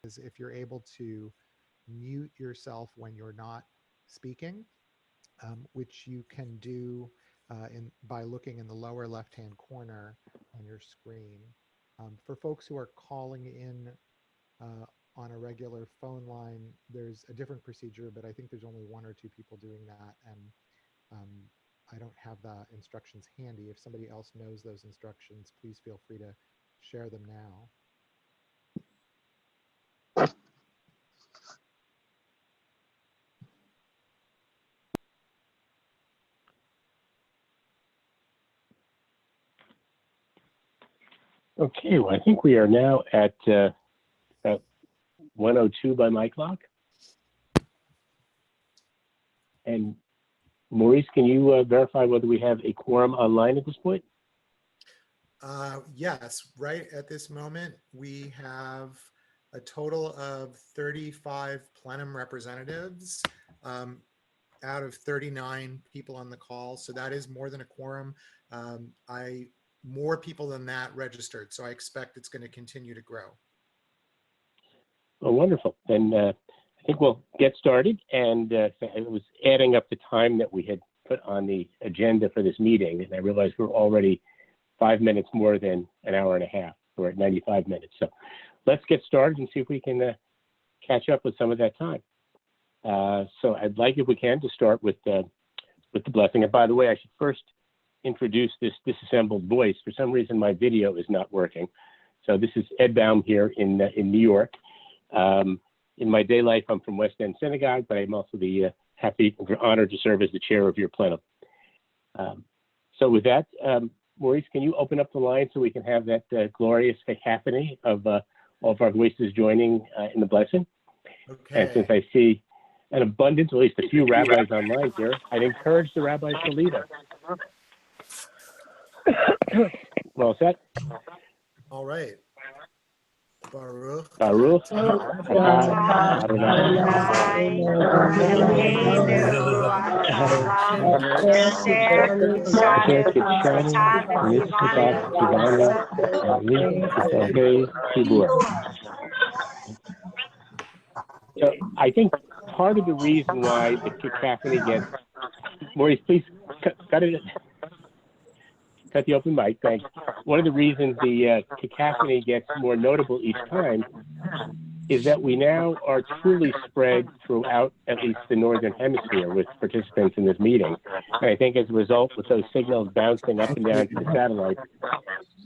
Is if you're able to mute yourself when you're not speaking, which you can do by looking in the lower left-hand corner on your screen. For folks who are calling in on a regular phone line, there's a different procedure, but I think there's only one or two people doing that, and I don't have the instructions handy. If somebody else knows those instructions, please feel free to share them now. Okay, well, I think we are now at 1:02 by my clock. And Maurice, can you verify whether we have a quorum online at this point? Yes, right at this moment, we have a total of 35 plenum representatives out of 39 people on the call. So that is more than a quorum. More people than that registered. So I expect it's going to continue to grow. Oh, wonderful. Then I think we'll get started. And I was adding up the time that we had put on the agenda for this meeting, and I realized we're already 5 minutes more than an hour and a half. We're at 95 minutes. So let's get started and see if we can catch up with some of that time. So I'd like, if we can, to start with the blessing. And by the way, I should first introduce this disassembled voice. For some reason, my video is not working. So this is Ed Baum here in New York. In my day life, I'm from West End Synagogue, but I'm also the happy and honored to serve as the chair of your plenum. So with that, Maurice, can you open up the line so we can have that glorious cacophony of all of our voices joining in the blessing? Okay. And since I see an abundance, at least a few rabbis online here, I'd encourage the rabbis to lead us. Well set? All right. Baruch. Baruch. So I think part of the reason why the cacophony gets, Maurice, please cut the open mic, thanks. One of the reasons the cacophony gets more notable each time is that we now are truly spread throughout at least the Northern Hemisphere with participants in this meeting. And I think as a result, with those signals bouncing up and down to the satellites,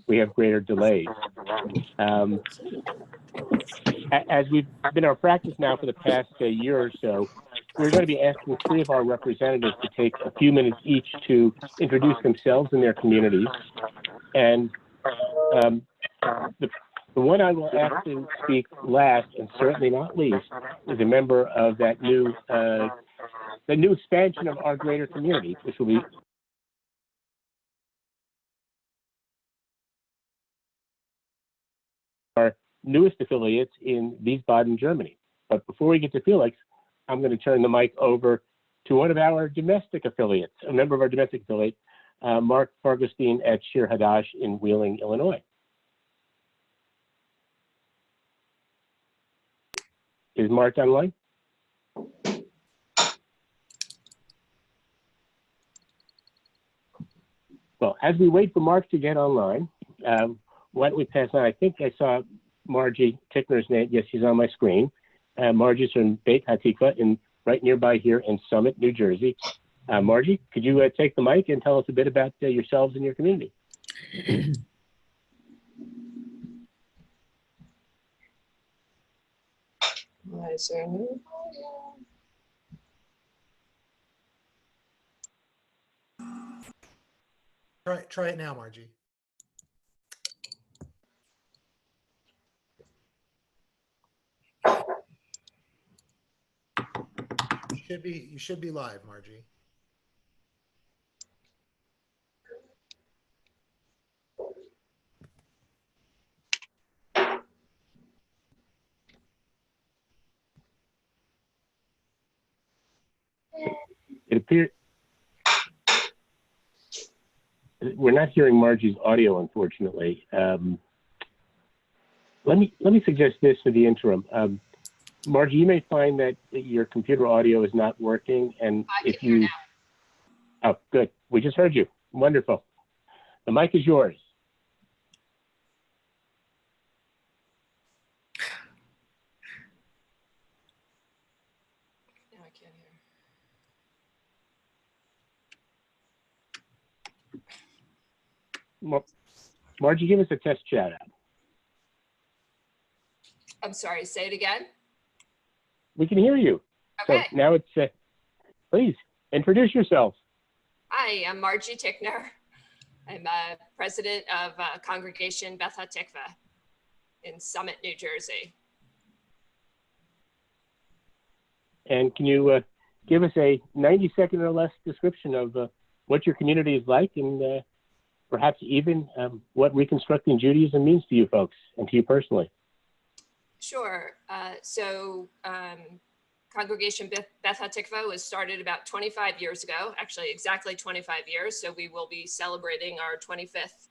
we have greater delays. As we've been our practice now for the past year or so, we're going to be asking 3 of our representatives to take a few minutes each to introduce themselves and their communities. And the one I will ask to speak last, and certainly not least, is a member of that new expansion of our greater community, which will be our newest affiliates in Wiesbaden, Germany. But before we get to Felix, I'm going to turn the mic over to one of our domestic affiliates, a member of our domestic affiliate, Mark Fargestein at Shir Hadash in Wheeling, Illinois. Is Mark online? Well, as we wait for Mark to get online, why don't we pass on? I think I saw Margie Tickner's name. Yes, she's on my screen. Margie's from Beit Hatikva, right nearby here in Summit, New Jersey. Margie, could you take the mic and tell us a bit about yourselves and your community? Try it now, Margie. You should be live, Margie. It appears we're not hearing Margie's audio, unfortunately. let me suggest this for the interim. Margie, you may find that your computer audio is not working, and I can hear now. Oh, good. We just heard you. Wonderful. The mic is yours. No, I can't hear. Margie, give us a test chat out. I'm sorry, say it again. We can hear you. Okay. So now it's, please introduce yourself. Hi, I'm Margie Tickner. I'm president of Congregation Beth HaTikvah in Summit, New Jersey. And can you give us a 90-second or less description of what your community is like, and perhaps even what Reconstructing Judaism means to you folks and to you personally? Sure. Congregation Beth HaTikvah was started about 25 years ago, actually exactly 25 years. So we will be celebrating our 25th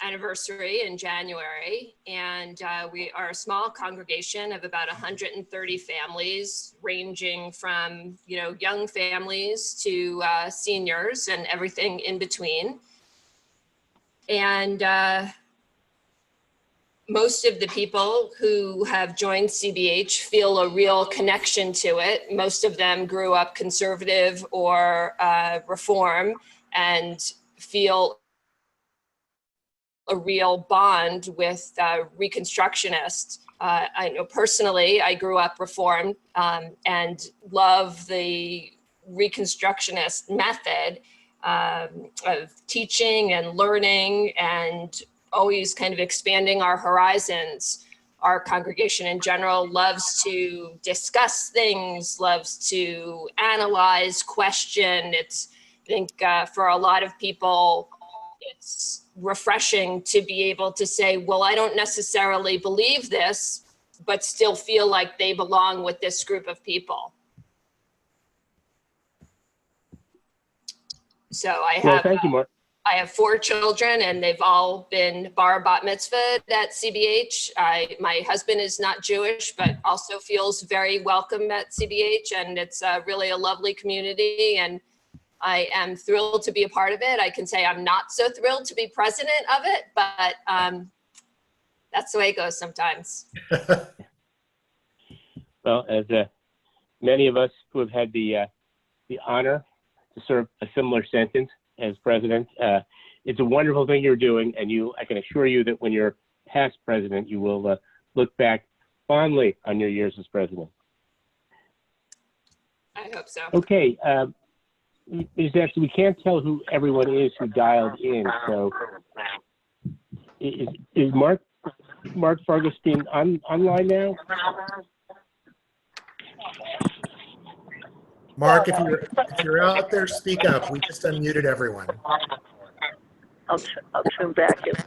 anniversary in January. And we are a small congregation of about 130 families, ranging from, young families to seniors and everything in between. And most of the people who have joined CBH feel a real connection to it. Most of them grew up conservative or reform and feel a real bond with Reconstructionists. I know personally, I grew up Reformed and love the Reconstructionist method of teaching and learning and always kind of expanding our horizons. Our congregation in general loves to discuss things, loves to analyze, question. I think for a lot of people, it's refreshing to be able to say, well, I don't necessarily believe this, but still feel like they belong with this group of people. So Thank you, Mark. I have 4 children, and they've all been bar bat mitzvah at CBH. My husband is not Jewish, but also feels very welcome at CBH, and it's really a lovely community, and I am thrilled to be a part of it. I can say I'm not so thrilled to be president of it, but that's the way it goes sometimes. Well, as many of us who have had the honor to serve a similar sentence as president, it's a wonderful thing you're doing, and I can assure you that when you're past president, you will look back fondly on your years as president. I hope so. Okay. We can't tell who everyone is who dialed in. So is Mark Fargostein online now? Mark, if you're out there, speak up. We just unmuted everyone. I'll turn back if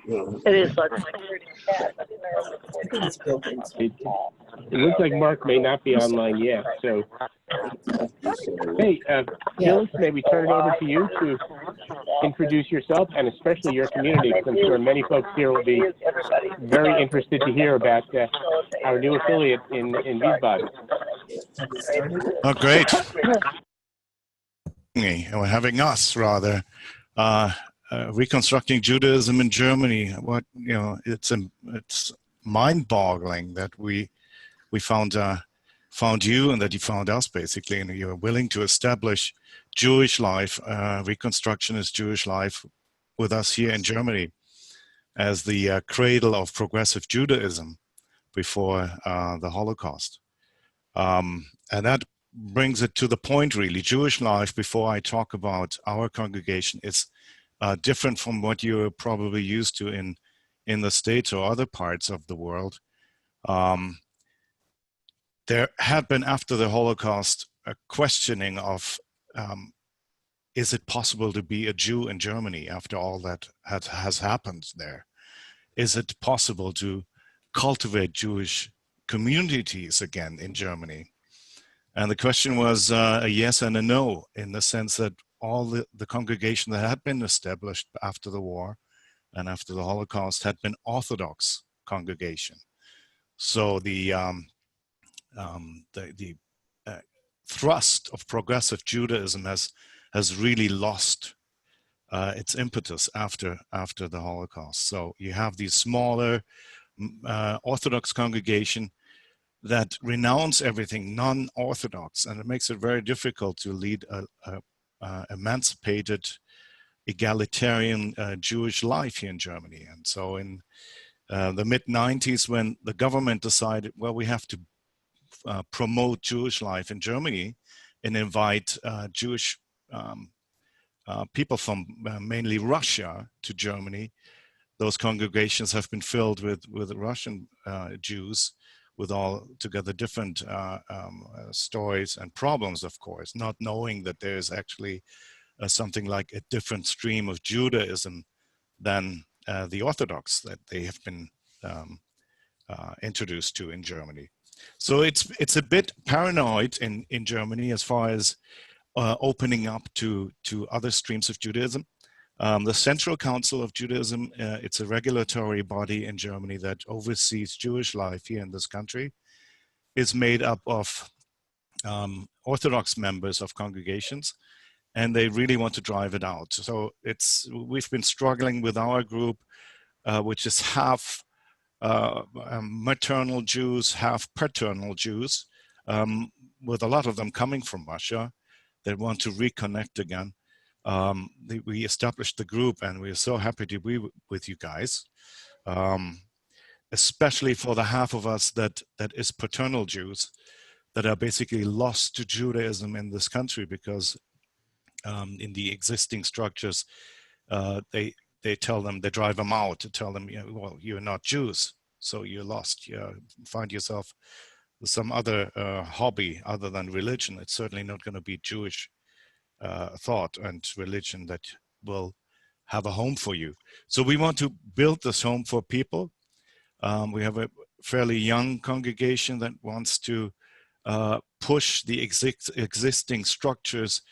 it is like it looks like Mark may not be online yet. So, hey, Gillis, maybe turn it over to you to introduce yourself and especially your community, because I'm sure many folks here will be very interested to hear about our new affiliate in Wiesbaden. Oh, great. Or having us, rather. Reconstructing Judaism in Germany. It's mind-boggling that we found you and that you found us, basically, and you're willing to establish Jewish life, Reconstructionist Jewish life, with us here in Germany as the cradle of progressive Judaism before the Holocaust. And that brings it to the point, really. Jewish life, before I talk about our congregation, is different from what you're probably used to in the States or other parts of the world. There have been, after the Holocaust, a questioning of, is it possible to be a Jew in Germany after all that has happened there? Is it possible to cultivate Jewish communities again in Germany? And the question was a yes and a no, in the sense that all the congregation that had been established after the war and after the Holocaust had been Orthodox congregation. So the thrust of progressive Judaism has really lost its impetus after the Holocaust. So you have these smaller Orthodox congregation that renounce everything non-Orthodox, and it makes it very difficult to lead a emancipated, egalitarian Jewish life here in Germany. And so in the mid-90s, when the government decided, well, we have to promote Jewish life in Germany and invite Jewish people from mainly Russia to Germany, those congregations have been filled with Russian Jews with all together different stories and problems, of course, not knowing that there's actually something like a different stream of Judaism than the Orthodox that they have been introduced to in Germany. So it's a bit paranoid in Germany as far as opening up to other streams of Judaism. The Central Council of Judaism, it's a regulatory body in Germany that oversees Jewish life here in this country, is made up of Orthodox members of congregations, and they really want to drive it out. So we've been struggling with our group, which is half maternal Jews, half paternal Jews, with a lot of them coming from Russia that want to reconnect again. We established the group, and we're so happy to be with you guys, especially for the half of us that is paternal Jews that are basically lost to Judaism in this country because in the existing structures, they tell them, they drive them out to tell them, well, you're not Jews, so you're lost. Find yourself some other hobby other than religion. It's certainly not going to be Jewish thought and religion that will have a home for you. So we want to build this home for people. We have a fairly young congregation that wants to push the existing structures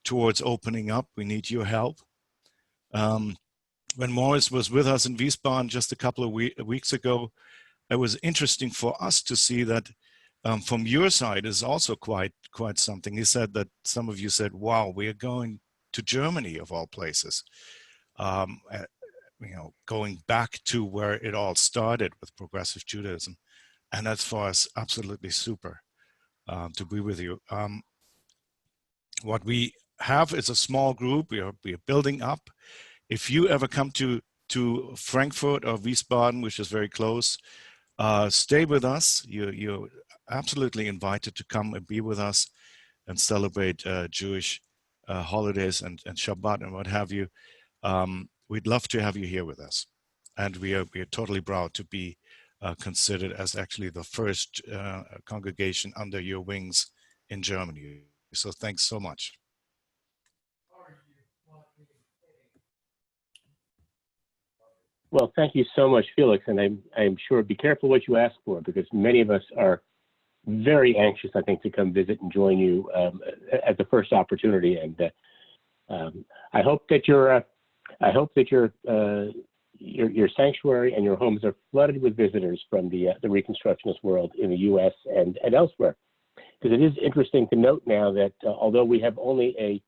towards opening up. We need your help. When Morris was with us in Wiesbaden just a couple of weeks ago, it was interesting for us to see that from your side is also quite something. He said that some of you said, wow, we are going to Germany of all places. Going back to where it all started with progressive Judaism. And that's for us absolutely super to be with you. What we have is a small group. We are building up. If you ever come to Frankfurt or Wiesbaden, which is very close, stay with us. You're absolutely invited to come and be with us and celebrate Jewish holidays and Shabbat and what have you. We'd love to have you here with us. And we are totally proud to be considered as actually the first congregation under your wings in Germany. So thanks so much. Well, thank you so much, Felix. And I'm sure be careful what you ask for, because many of us are very anxious, I think, to come visit and join you at the first opportunity. And I hope that your sanctuary and your homes are flooded with visitors from the Reconstructionist world in the U.S. and elsewhere. Because it is interesting to note now that although we have only a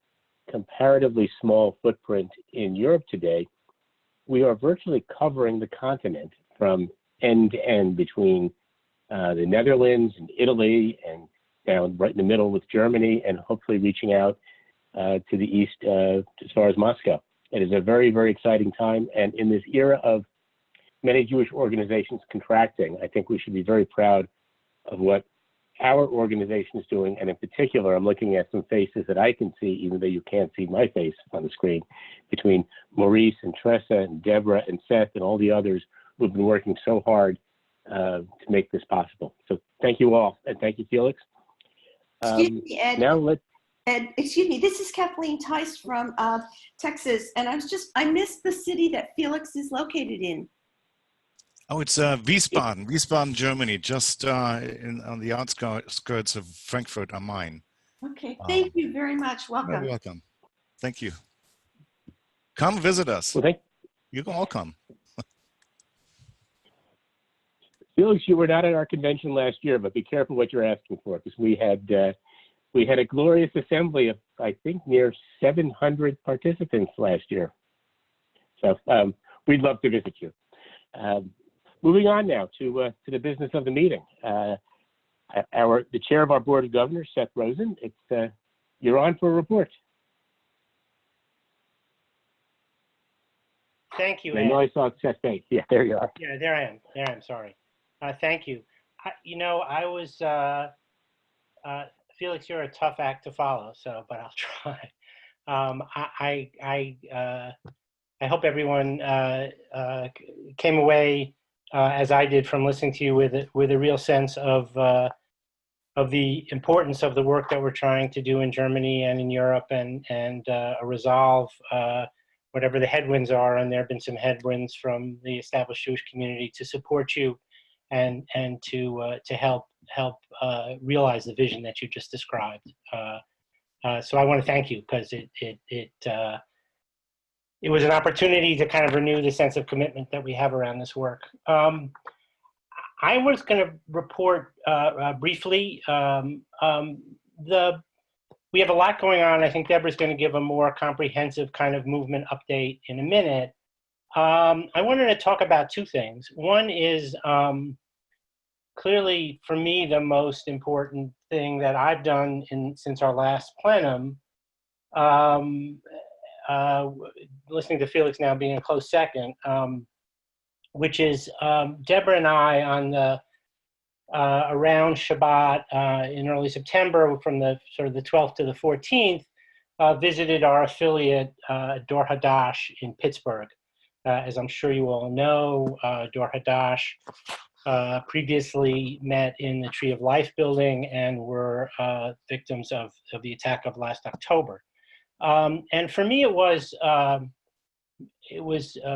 comparatively small footprint in Europe today, we are virtually covering the continent from end to end between the Netherlands and Italy and down right in the middle with Germany, and hopefully reaching out to the east as far as Moscow. It is a very, very exciting time. And in this era of many Jewish organizations contracting, I think we should be very proud of what our organization is doing. And in particular, I'm looking at some faces that I can see, even though you can't see my face on the screen, between Maurice and Tressa and Deborah and Seth and all the others who've been working so hard to make this possible. So thank you all. And thank you, Felix. Excuse me, Ed. Now let's Ed, excuse me, this is Kathleen Tice from Texas, and I missed the city that Felix is located in. Oh, it's Wiesbaden, Germany, just on the outskirts of Frankfurt am Main. Okay, thank you very much. Welcome. You're welcome. Thank you. Come visit us. well, You can all come. Felix, you were not at our convention last year, but be careful what you're asking for, because we had a glorious assembly of, I think, near 700 participants last year. So we'd love to visit you. Moving on now to the business of the meeting. The chair of our board of governors, Seth Rosen, you're on for a report. Thank you, I Ed. know I saw Seth's face. Yeah, there you are. Yeah, there I am. Sorry. Thank you. I was, Felix, you're a tough act to follow, but I'll try. I hope everyone came away, as I did from listening to you, with a real sense of the importance of the work that we're trying to do in Germany and in Europe, and a resolve, whatever the headwinds are. And there have been some headwinds from the established Jewish community to support you and to help realize the vision that you just described. So I want to thank you, because it was an opportunity to kind of renew the sense of commitment that we have around this work. I was going to report briefly. We have a lot going on. I think Deborah's going to give a more comprehensive kind of movement update in a minute. I wanted to talk about two things. One is clearly, for me, the most important thing that I've done since our last plenum, listening to Felix now being a close second, which is Deborah and I on the around Shabbat in early September, from the 12th to the 14th, visited our affiliate Dor Hadash in Pittsburgh. As I'm sure you all know, Dor Hadash previously met in the Tree of Life building and were victims of the attack of last October. And for me, it was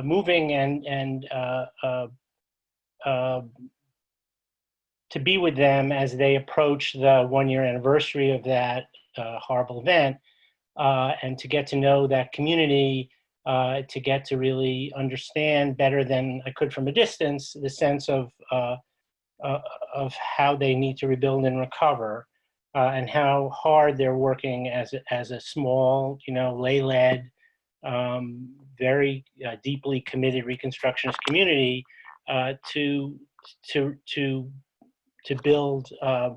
moving and to be with them as they approach the 1-year anniversary of that horrible event, and to get to know that community, to get to really understand better than I could from a distance the sense of how they need to rebuild and recover, and how hard they're working as a small, lay-led, very deeply committed Reconstructionist community to build a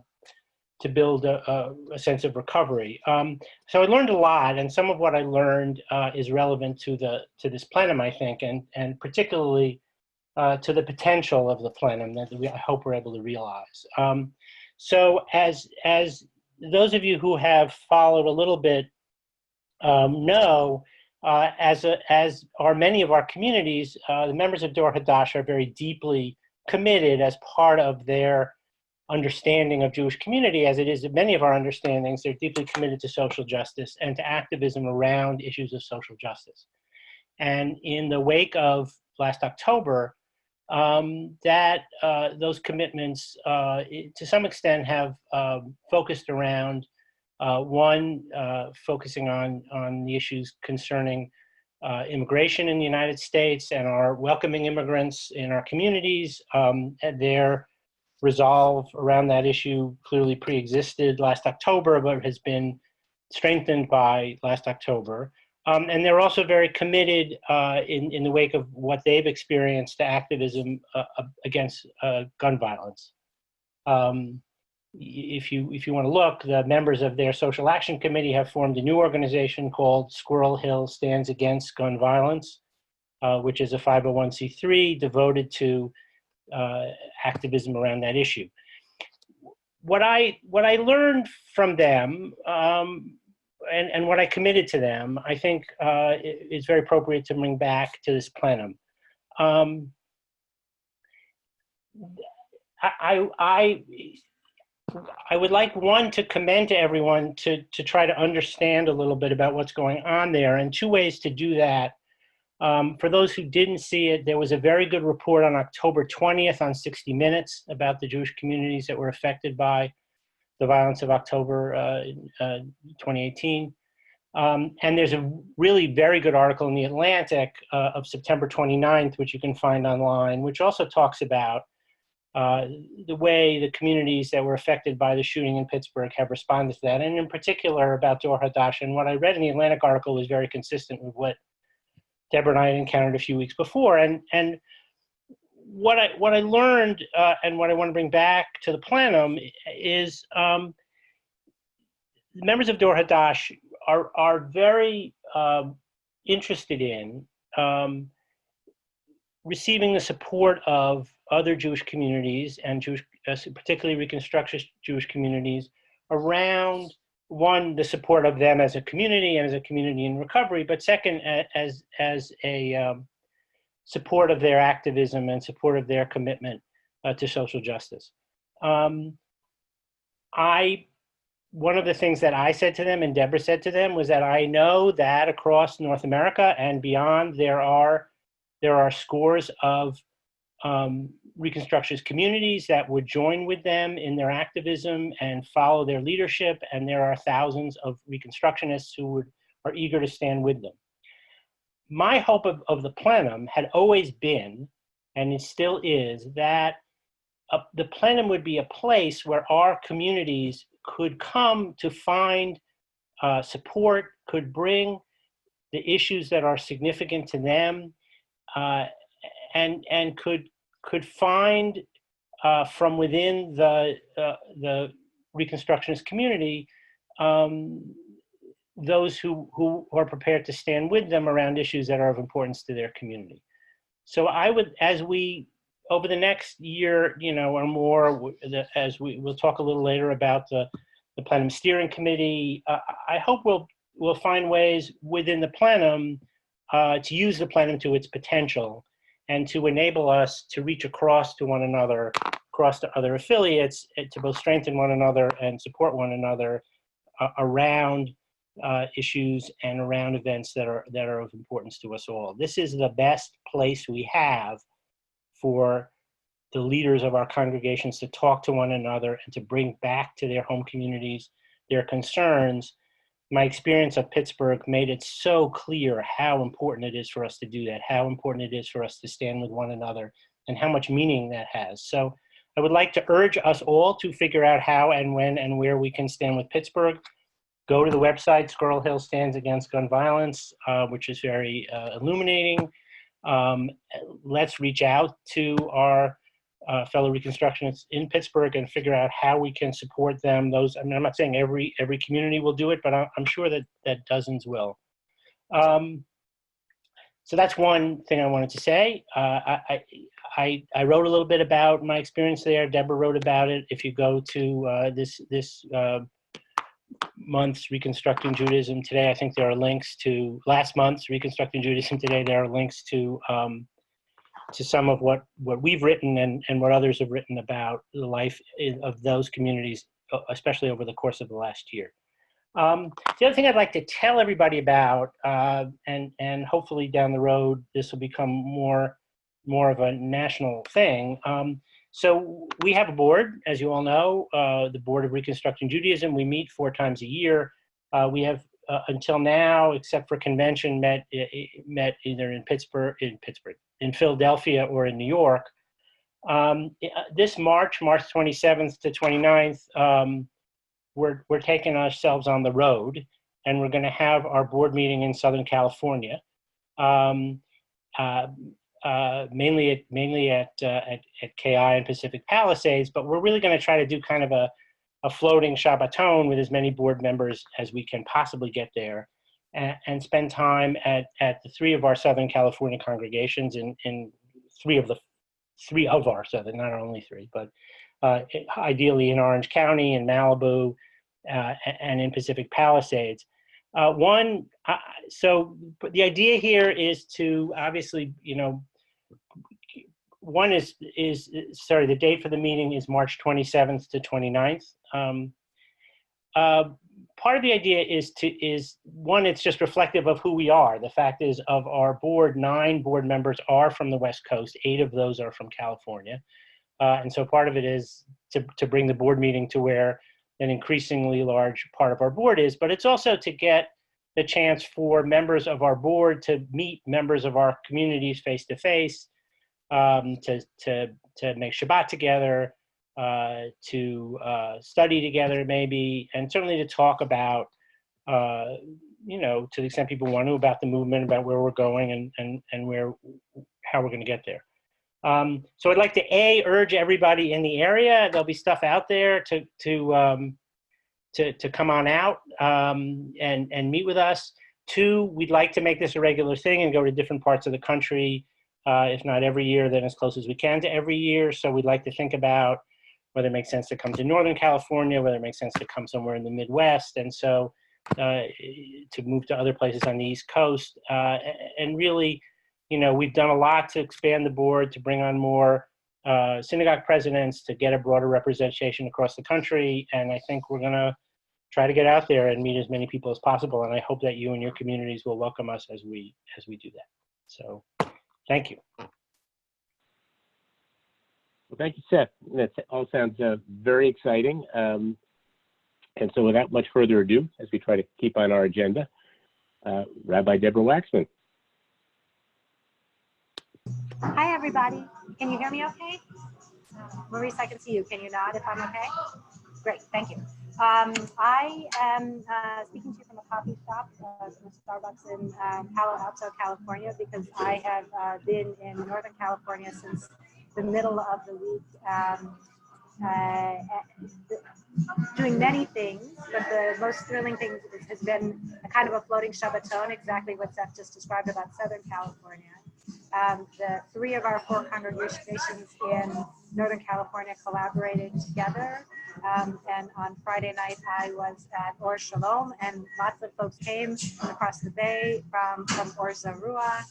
sense of recovery. So I learned a lot, and some of what I learned is relevant to this plenum, I think, and particularly to the potential of the plenum that I hope we're able to realize. So as those of you who have followed a little bit know, as are many of our communities, the members of Dor Hadash are very deeply committed, as part of their understanding of Jewish community, as it is in many of our understandings, they're deeply committed to social justice and to activism around issues of social justice. And in the wake of last October, those commitments, to some extent, have focused around focusing on the issues concerning immigration in the United States and our welcoming immigrants in our communities. And their resolve around that issue clearly pre-existed last October, but has been strengthened by last October. And they're also very committed in the wake of what they've experienced to activism against gun violence. If you want to look, the members of their social action committee have formed a new organization called Squirrel Hill Stands Against Gun Violence, which is a 501c3 devoted to activism around that issue. What I learned from them, and what I committed to them, I think is very appropriate to bring back to this plenum. I would like to commend to everyone to try to understand a little bit about what's going on there, and two ways to do that. For those who didn't see it, there was a very good report on October 20th on 60 Minutes about the Jewish communities that were affected by the violence of October 2018. And there's a really very good article in The Atlantic of September 29th, which you can find online, which also talks about the way the communities that were affected by the shooting in Pittsburgh have responded to that, and in particular about Dor Hadash. And what I read in the Atlantic article was very consistent with what Deborah and I had encountered a few weeks before. And what I learned and what I want to bring back to the plenum is members of Dor Hadash are very interested in receiving the support of other Jewish communities and particularly Reconstructionist Jewish communities around, one, the support of them as a community and as a community in recovery, but second, as a support of their activism and support of their commitment to social justice. One of the things that I said to them and Deborah said to them was that I know that across North America and beyond, there are scores of Reconstructionist communities that would join with them in their activism and follow their leadership, and there are thousands of Reconstructionists who are eager to stand with them. My hope of the plenum had always been, and it still is, that the plenum would be a place where our communities could come to find support, could bring the issues that are significant to them, and could find from within the Reconstructionist community those who are prepared to stand with them around issues that are of importance to their community. So I would, as we, over the next year, or more, as we'll talk a little later about the plenum steering committee, I hope we'll find ways within the plenum to use the plenum to its potential and to enable us to reach across to one another, across to other affiliates, to both strengthen one another and support one another around issues and around events that are of importance to us all. This is the best place we have for the leaders of our congregations to talk to one another and to bring back to their home communities their concerns. My experience of Pittsburgh made it so clear how important it is for us to do that, how important it is for us to stand with one another, and how much meaning that has. So I would like to urge us all to figure out how and when and where we can stand with Pittsburgh. Go to the website, Squirrel Hill Stands Against Gun Violence, which is very illuminating. Let's reach out to our fellow Reconstructionists in Pittsburgh and figure out how we can support them. I'm not saying every community will do it, but I'm sure that dozens will. So that's one thing I wanted to say. I wrote a little bit about my experience there. Deborah wrote about it. If you go to this month's Reconstructing Judaism Today, I think there are links to last month's Reconstructing Judaism Today. There are links to some of what we've written and what others have written about the life of those communities, especially over the course of the last year. The other thing I'd like to tell everybody about, and hopefully down the road this will become more of a national thing. So we have a board, as you all know, the Board of Reconstructing Judaism. We meet 4 times a year. We have until now, except for convention, met either in Philadelphia or in New York. This March 27th to 29th, we're taking ourselves on the road, and we're going to have our board meeting in Southern California, mainly at KI and Pacific Palisades. But we're really going to try to do kind of a floating Shabbaton with as many board members as we can possibly get there, and spend time at the 3 of our Southern California congregations in 3 of our Southern, not only 3, but ideally in Orange County, in Malibu, and in Pacific Palisades. So the idea here is to obviously, one is the date for the meeting is March 27th to 29th. Part of the idea is one, it's just reflective of who we are. The fact is, of our board, 9 board members are from the West Coast, 8 of those are from California. And so part of it is to bring the board meeting to where an increasingly large part of our board is, but it's also to get the chance for members of our board to meet members of our communities face to face, to make Shabbat together, to study together maybe, and certainly to talk about, you know, to the extent people want to, about the movement, about where we're going and how we're going to get there. So I'd like to urge everybody in the area. There'll be stuff out there to come on out and meet with us. 2, we'd like to make this a regular thing and go to different parts of the country, if not every year, then as close as we can to every year. So we'd like to think about whether it makes sense to come to Northern California, whether it makes sense to come somewhere in the Midwest, and so to move to other places on the East Coast. And really, you know, we've done a lot to expand the board, to bring on more synagogue presidents, to get a broader representation across the country. And I think we're going to try to get out there and meet as many people as possible. And I hope that you and your communities will welcome us as we do that. So thank you. Well, thank you, Seth. That all sounds very exciting. And so without much further ado, as we try to keep on our agenda, Rabbi Deborah Waxman. Hi, everybody. Can you hear me okay? Maurice, I can see you. Can you nod if I'm okay? Great, thank you. I am speaking to you from a coffee shop, from Starbucks in Palo Alto, California, because I have been in Northern California since the middle of the week, doing many things, but the most thrilling thing has been a kind of a floating Shabbaton, exactly what Seth just described about Southern California. The 3 of our 4 congregations in Northern California collaborated together. And on Friday night, I was at Or Shalom, and lots of folks came from across the bay from Or Zarua.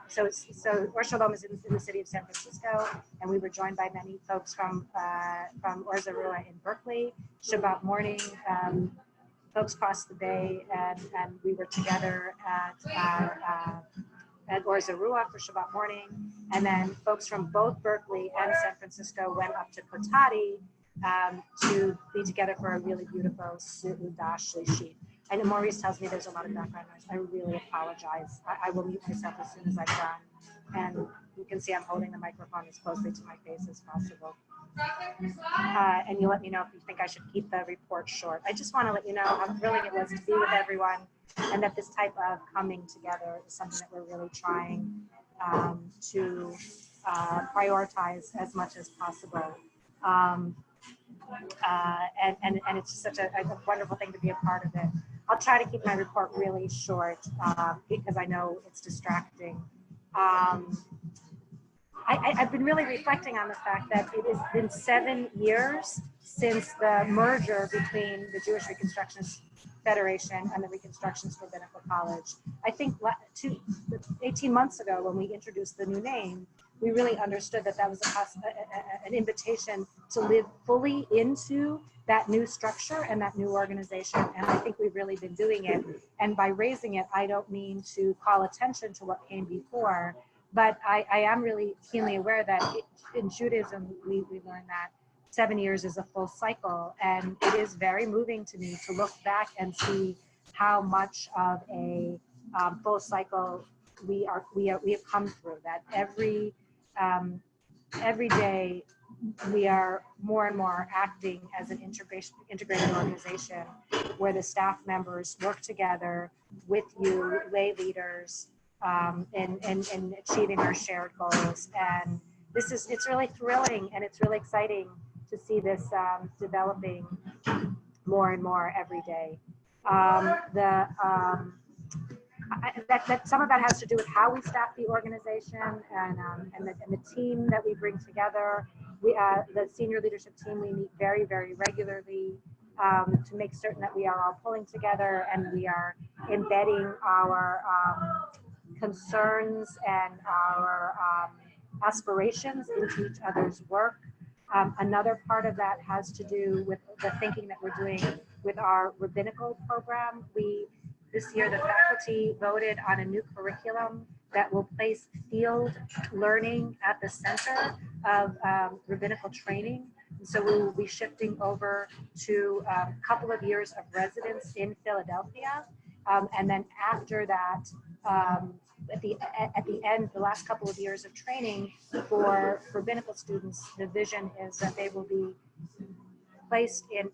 So Or Shalom is in the city of San Francisco, and we were joined by many folks from Or Zarua in Berkeley. Shabbat morning, folks crossed the bay, and we were together at Or Zarua for Shabbat morning, and then folks from both Berkeley and San Francisco went up to Kotati to be together for a really beautiful Su'udah Shlishit. I know Maurice tells me there's a lot of background noise. I really apologize. I will mute myself as soon as I'm done. And you can see I'm holding the microphone as closely to my face as possible. And you let me know if you think I should keep the report short. I just want to let you know how thrilling it was to be with everyone, and that this type of coming together is something that we're really trying to prioritize as much as possible. And it's just such a wonderful thing to be a part of it. I'll try to keep my report really short because I know it's distracting. I've been really reflecting on the fact that it has been 7 years since the merger between the Jewish Reconstructionist Federation and the Reconstructionist Rabbinical College. I think 18 months ago, when we introduced the new name, we really understood that that was an invitation to live fully into that new structure and that new organization. And I think we've really been doing it. And by raising it, I don't mean to call attention to what came before, but I am really keenly aware that in Judaism, we learned that 7 years is a full cycle. And it is very moving to me to look back and see how much of a full cycle we have come through. That every day we are more and more acting as an integrated organization where the staff members work together with you, lay leaders, in achieving our shared goals. And it's really thrilling, and it's really exciting to see this developing more and more every day. That some of that has to do with how we staff the organization and the team that we bring together. The senior leadership team, we meet very, very regularly to make certain that we are all pulling together and we are embedding our concerns and our aspirations into each other's work. Another part of that has to do with the thinking that we're doing with our rabbinical program. This year, the faculty voted on a new curriculum that will place field learning at the center of rabbinical training. And so we will be shifting over to a couple of years of residence in Philadelphia. And then after that, at the end, the last couple of years of training for Binnacle students, the vision is that they will be placed in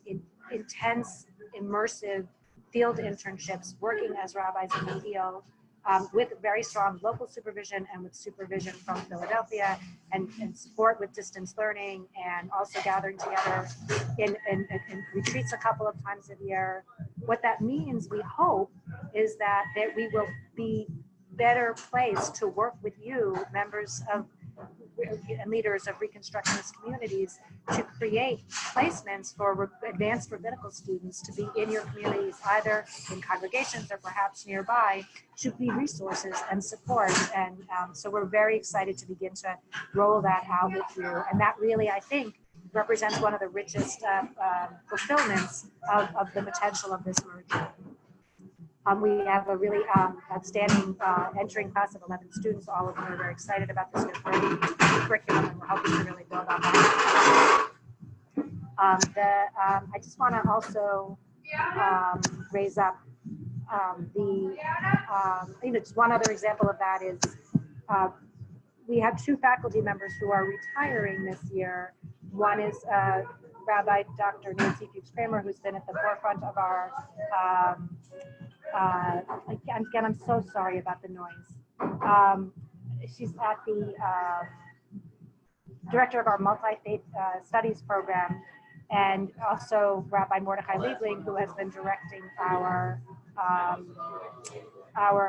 intense, immersive field internships, working as rabbis in the field, with very strong local supervision and with supervision from Philadelphia, and support with distance learning, and also gathering together in retreats a couple of times a year. What that means, we hope, is that we will be better placed to work with you, members of and leaders of Reconstructionist communities, to create placements for advanced rabbinical students to be in your communities, either in congregations or perhaps nearby, to be resources and support. And so we're very excited to begin to roll that out with you. And that really, I think, represents one of the richest fulfillments of the potential of this merger. We have a really outstanding entering class of 11 students. All of them are very excited about this new curriculum, and we're hoping to really build on that. I just want to also raise up just one other example of that is we have two faculty members who are retiring this year. One is Rabbi Dr. Nancy Fuchs-Kramer, who's been at the forefront of our again, I'm so sorry about the noise. She's at the director of our multi-faith studies program, and also Rabbi Mordechai Liebling, who has been directing our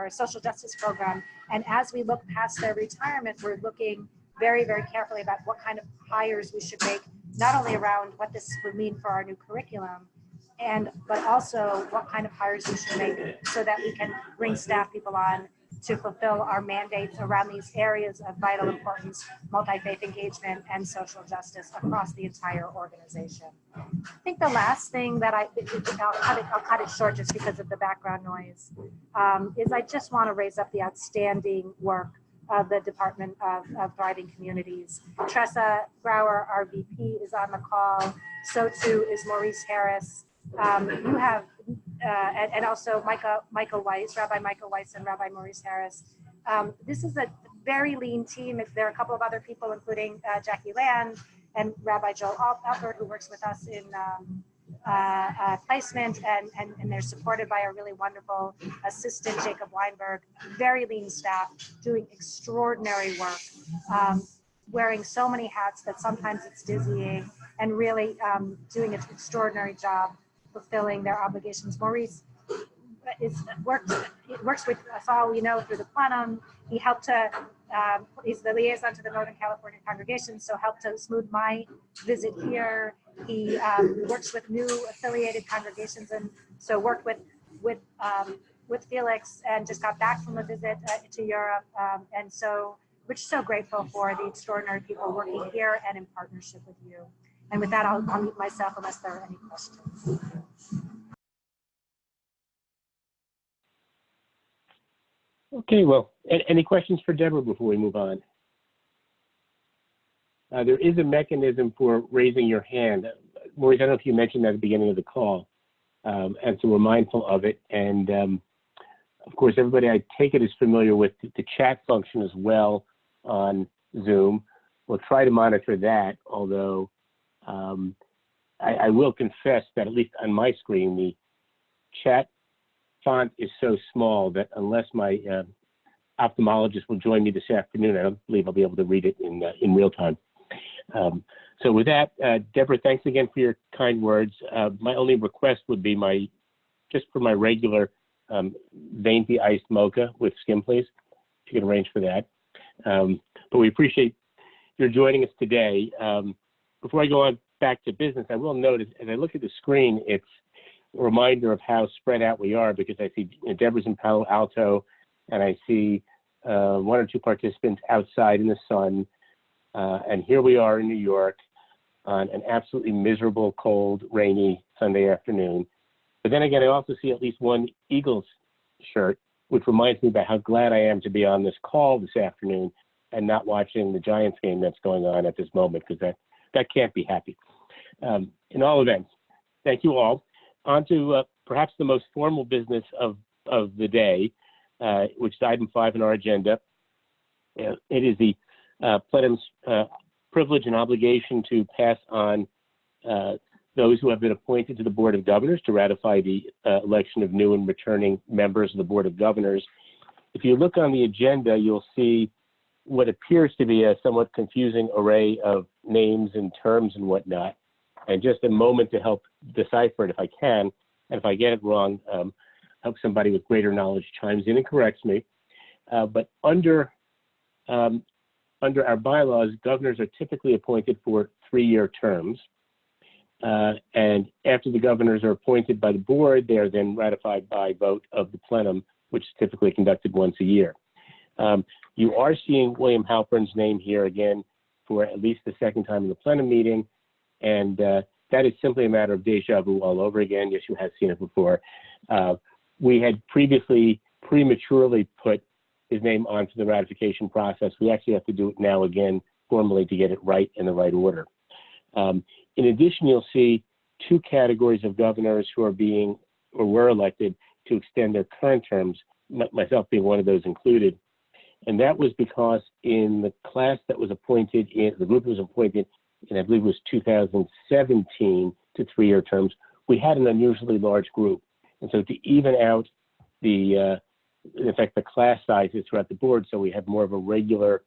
social justice program. And as we look past their retirement, we're looking very, very carefully about what kind of hires we should make, not only around what this would mean for our new curriculum, but also what kind of hires we should make so that we can bring staff people on to fulfill our mandates around these areas of vital importance, multi-faith engagement, and social justice across the entire organization. I think the last thing that I'll cut it short just because of the background noise, is I just want to raise up the outstanding work of the Department of Thriving Communities. Tressa Grauer, our VP, is on the call. So too is Maurice Harris. You have, and also Michael Weiss, Rabbi Michael Weiss and Rabbi Maurice Harris. This is a very lean team. There are a couple of other people, including Jackie Land and Rabbi Joel Alford, who works with us in placement, and they're supported by a really wonderful assistant, Jacob Weinberg. Very lean staff doing extraordinary work, wearing so many hats that sometimes it's dizzying, and really doing an extraordinary job fulfilling their obligations. Maurice works with us all, we know, through the Plenum. He helped to, he's the liaison to the Northern California congregation, so helped to smooth my visit here. He works with new affiliated congregations, and so worked with Felix, and just got back from a visit to Europe. And so we're so grateful for the extraordinary people working here and in partnership with you. And with that, I'll mute myself unless there are any questions. Okay, well, any questions for Deborah before we move on? There is a mechanism for raising your hand. Maurice, I don't know if you mentioned that at the beginning of the call, and so we're mindful of it. And of course, everybody, I take it, is familiar with the chat function as well on Zoom. We'll try to monitor that, although I will confess that at least on my screen, the chat font is so small that unless my ophthalmologist will join me this afternoon, I don't believe I'll be able to read it in real time. So with that, Deborah, thanks again for your kind words. My only request would be just for my regular venti iced mocha with skim, please, if you can arrange for that. But we appreciate your joining us today. Before I go on back to business, I will note as I look at the screen, it's a reminder of how spread out we are, because I see Deborah's in Palo Alto, and I see one or two participants outside in the sun. And here we are in New York on an absolutely miserable, cold, rainy Sunday afternoon. But then again, I also see at least one Eagles shirt, which reminds me about how glad I am to be on this call this afternoon and not watching the Giants game that's going on at this moment, because that can't be happy. In all events, thank you all. On to perhaps the most formal business of of the day, which is item 5 in our agenda. It is the plenum's privilege and obligation to pass on those who have been appointed to the Board of Governors to ratify the election of new and returning members of the Board of Governors. If you look on the agenda, you'll see what appears to be a somewhat confusing array of names and terms and whatnot. And just a moment to help decipher it if I can, and if I get it wrong, hope somebody with greater knowledge chimes in and corrects me. But under our bylaws, governors are typically appointed for 3-year terms. And after the governors are appointed by the board, they are then ratified by vote of the plenum, which is typically conducted once a year. You are seeing William Halpern's name here again for at least the second time in the plenum meeting. And that is simply a matter of deja vu all over again. Yes, you have seen it before. We had previously prematurely put his name onto the ratification process. We actually have to do it now again formally to get it right in the right order. In addition, you'll see 2 categories of governors who are being or were elected to extend their current terms, myself being one of those included. And that was because in the class that was appointed, the group was appointed in, I believe it was 2017 to 3-year terms, we had an unusually large group. And so to even out the class sizes throughout the board, so we have more of a regular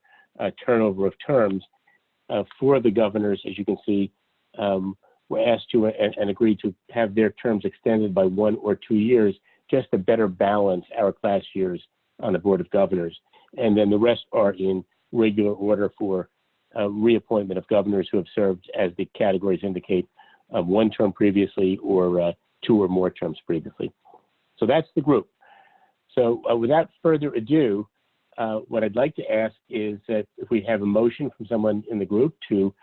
turnover of terms for the governors, as you can see, were asked to and agreed to have their terms extended by 1 or 2 years, just to better balance our class years on the Board of Governors. And then the rest are in regular order for reappointment of governors who have served, as the categories indicate, 1 term previously or 2 or more terms previously. So that's the group. So without further ado, what I'd like to ask is that if we have a motion from someone in the group to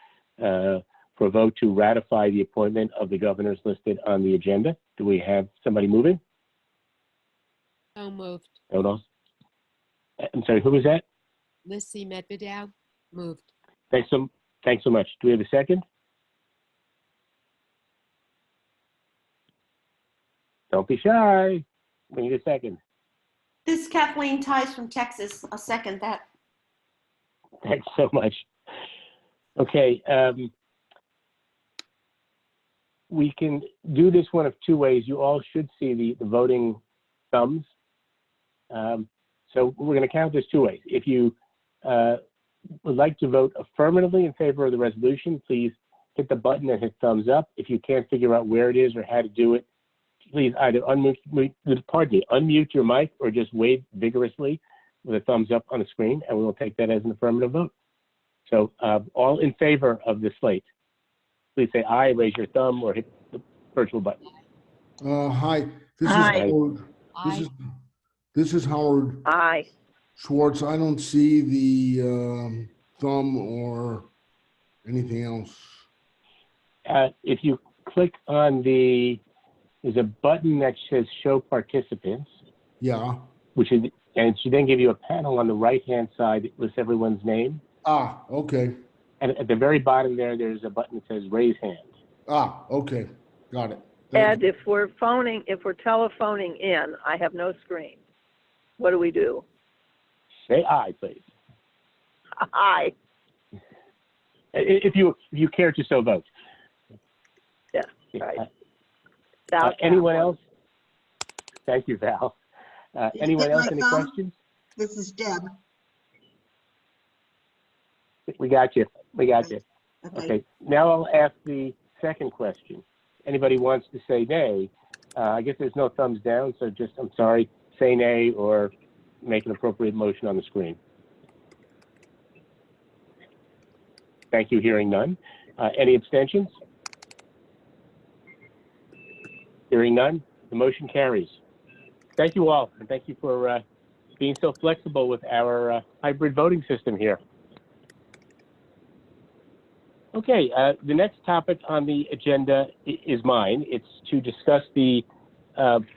for a vote to ratify the appointment of the governors listed on the agenda. Do we have somebody moving? So moved. Hold on. I'm sorry, who was that? Lissy Medvedev, moved. Thanks so much. Do we have a second? Don't be shy. We need a second. This is Kathleen Tice from Texas. I'll second that. Thanks so much. Okay. We can do this one of 2 ways. You all should see the voting thumbs. So we're going to count this 2 ways. If you would like to vote affirmatively in favor of the resolution, please hit the button and hit thumbs up. If you can't figure out where it is or how to do it, please either unmute your mic or just wave vigorously with a thumbs up on the screen, and we will take that as an affirmative vote. So all in favor of the slate, please say aye, raise your thumb, or hit the virtual button. Hi. This Hi. is Howard. This is Howard Aye. Schwartz. I don't see the thumb or anything else. If you click on there's a button that says Show Participants. Yeah. And it should then give you a panel on the right-hand side that lists everyone's name. Ah, okay. And at the very bottom there's a button that says Raise Hand. Ah, okay. Got it. And if we're telephoning in, I have no screen. What do we do? Say aye, please. Aye. If you care to so vote. Yes, right. Anyone else? Thank you, Val. Anyone else, any questions? This is Deb. We got you. Okay. Now I'll ask the second question. Anybody wants to say nay? I guess there's no thumbs down, so just, I'm sorry, say nay or make an appropriate motion on the screen. Thank you, hearing none. Any abstentions? Hearing none, the motion carries. Thank you all, and thank you for being so flexible with our hybrid voting system here. Okay, the next topic on the agenda is mine. It's to discuss the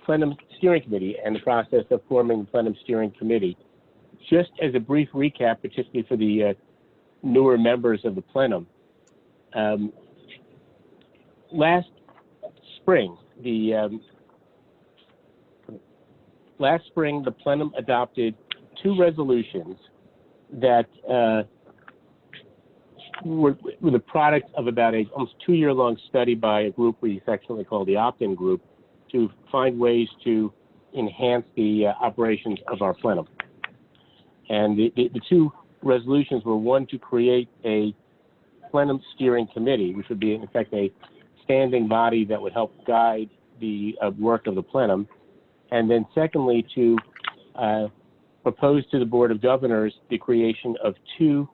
Plenum Steering Committee and the process of forming the Plenum Steering Committee. Just as a brief recap, particularly for the newer members of the Plenum, last spring, last spring, the plenum adopted 2 resolutions that were the product of about a almost 2-year-long study by a group we affectionately call the opt-in group to find ways to enhance the operations of our plenum. And the 2 resolutions were, one, to create a plenum steering committee, which would be in effect a standing body that would help guide the work of the plenum, and then secondly, to propose to the Board of Governors the creation of 2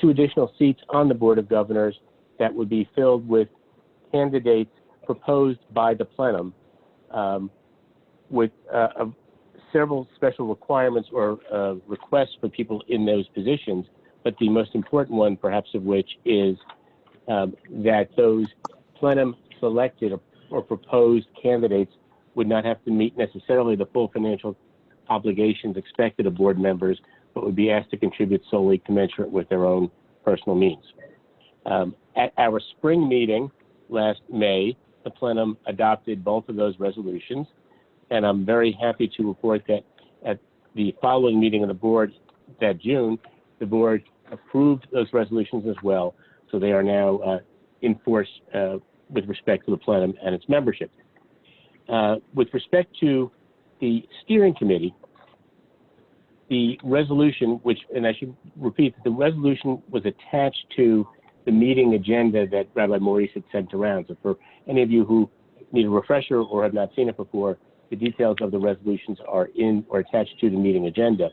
additional seats on the Board of Governors that would be filled with candidates proposed by the plenum, with several special requirements or requests for people in those positions, but the most important one, perhaps, of which is that those plenum selected or proposed candidates would not have to meet necessarily the full financial obligations expected of board members, but would be asked to contribute solely commensurate with their own personal means. At our spring meeting last May, the plenum adopted both of those resolutions, and I'm very happy to report that at the following meeting of the board that June, the board approved those resolutions as well, so they are now in force with respect to the plenum and its membership. With respect to the steering committee, the resolution, and I should repeat that the resolution was attached to the meeting agenda that Rabbi Maurice had sent around. So for any of you who need a refresher or have not seen it before, the details of the resolutions are in or attached to the meeting agenda.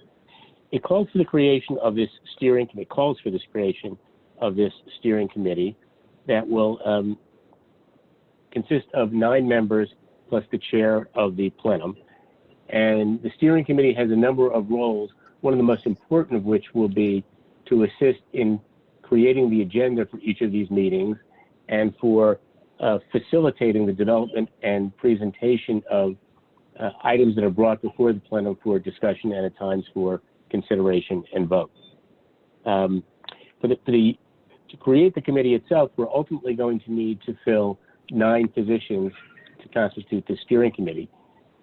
It calls for the creation of this steering committee, that will consist of 9 members plus the chair of the plenum. And the steering committee has a number of roles, one of the most important of which will be to assist in creating the agenda for each of these meetings and for facilitating the development and presentation of items that are brought before the plenum for discussion and at times for consideration and vote. To create the committee itself, we're ultimately going to need to fill 9 positions to constitute the steering committee.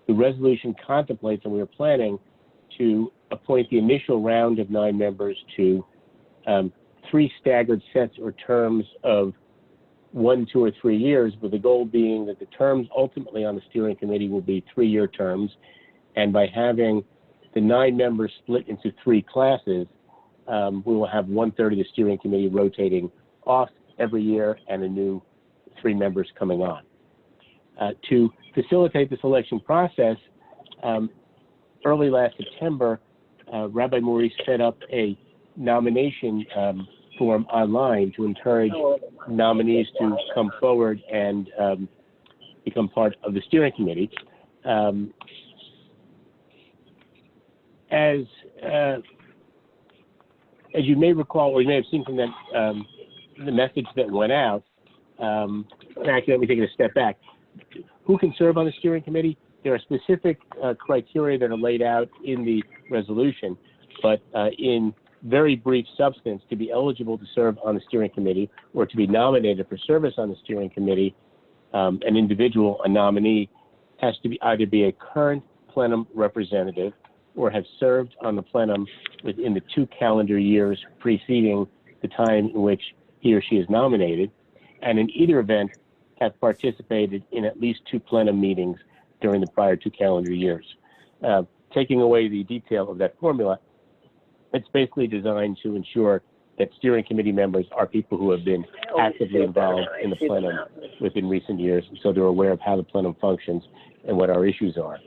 The resolution contemplates, and we are planning to appoint the initial round of 9 members to 3 staggered sets or terms of 1, 2, or 3 years, with the goal being that the terms ultimately on the steering committee will be 3-year terms. And by having the 9 members split into 3 classes, we will have 1/3 of the steering committee rotating off every year and a new 3 members coming on. To facilitate the selection process, early last September, Rabbi Maurice set up a nomination form online to encourage nominees to come forward and become part of the steering committee. As you may recall, or you may have seen from that the message that went out, actually, let me take it a step back. Who can serve on the steering committee? There are specific criteria that are laid out in the resolution, but in very brief substance, to be eligible to serve on the steering committee or to be nominated for service on the steering committee, an individual, a nominee, has to be either be a current plenum representative or have served on the plenum within the 2 calendar years preceding the time in which he or she is nominated, and in either event have participated in at least 2 plenum meetings during the prior 2 calendar years. Taking away the detail of that formula, it's basically designed to ensure that steering committee members are people who have been actively involved in the plenum within recent years, so they're aware of how the plenum functions and what our issues are.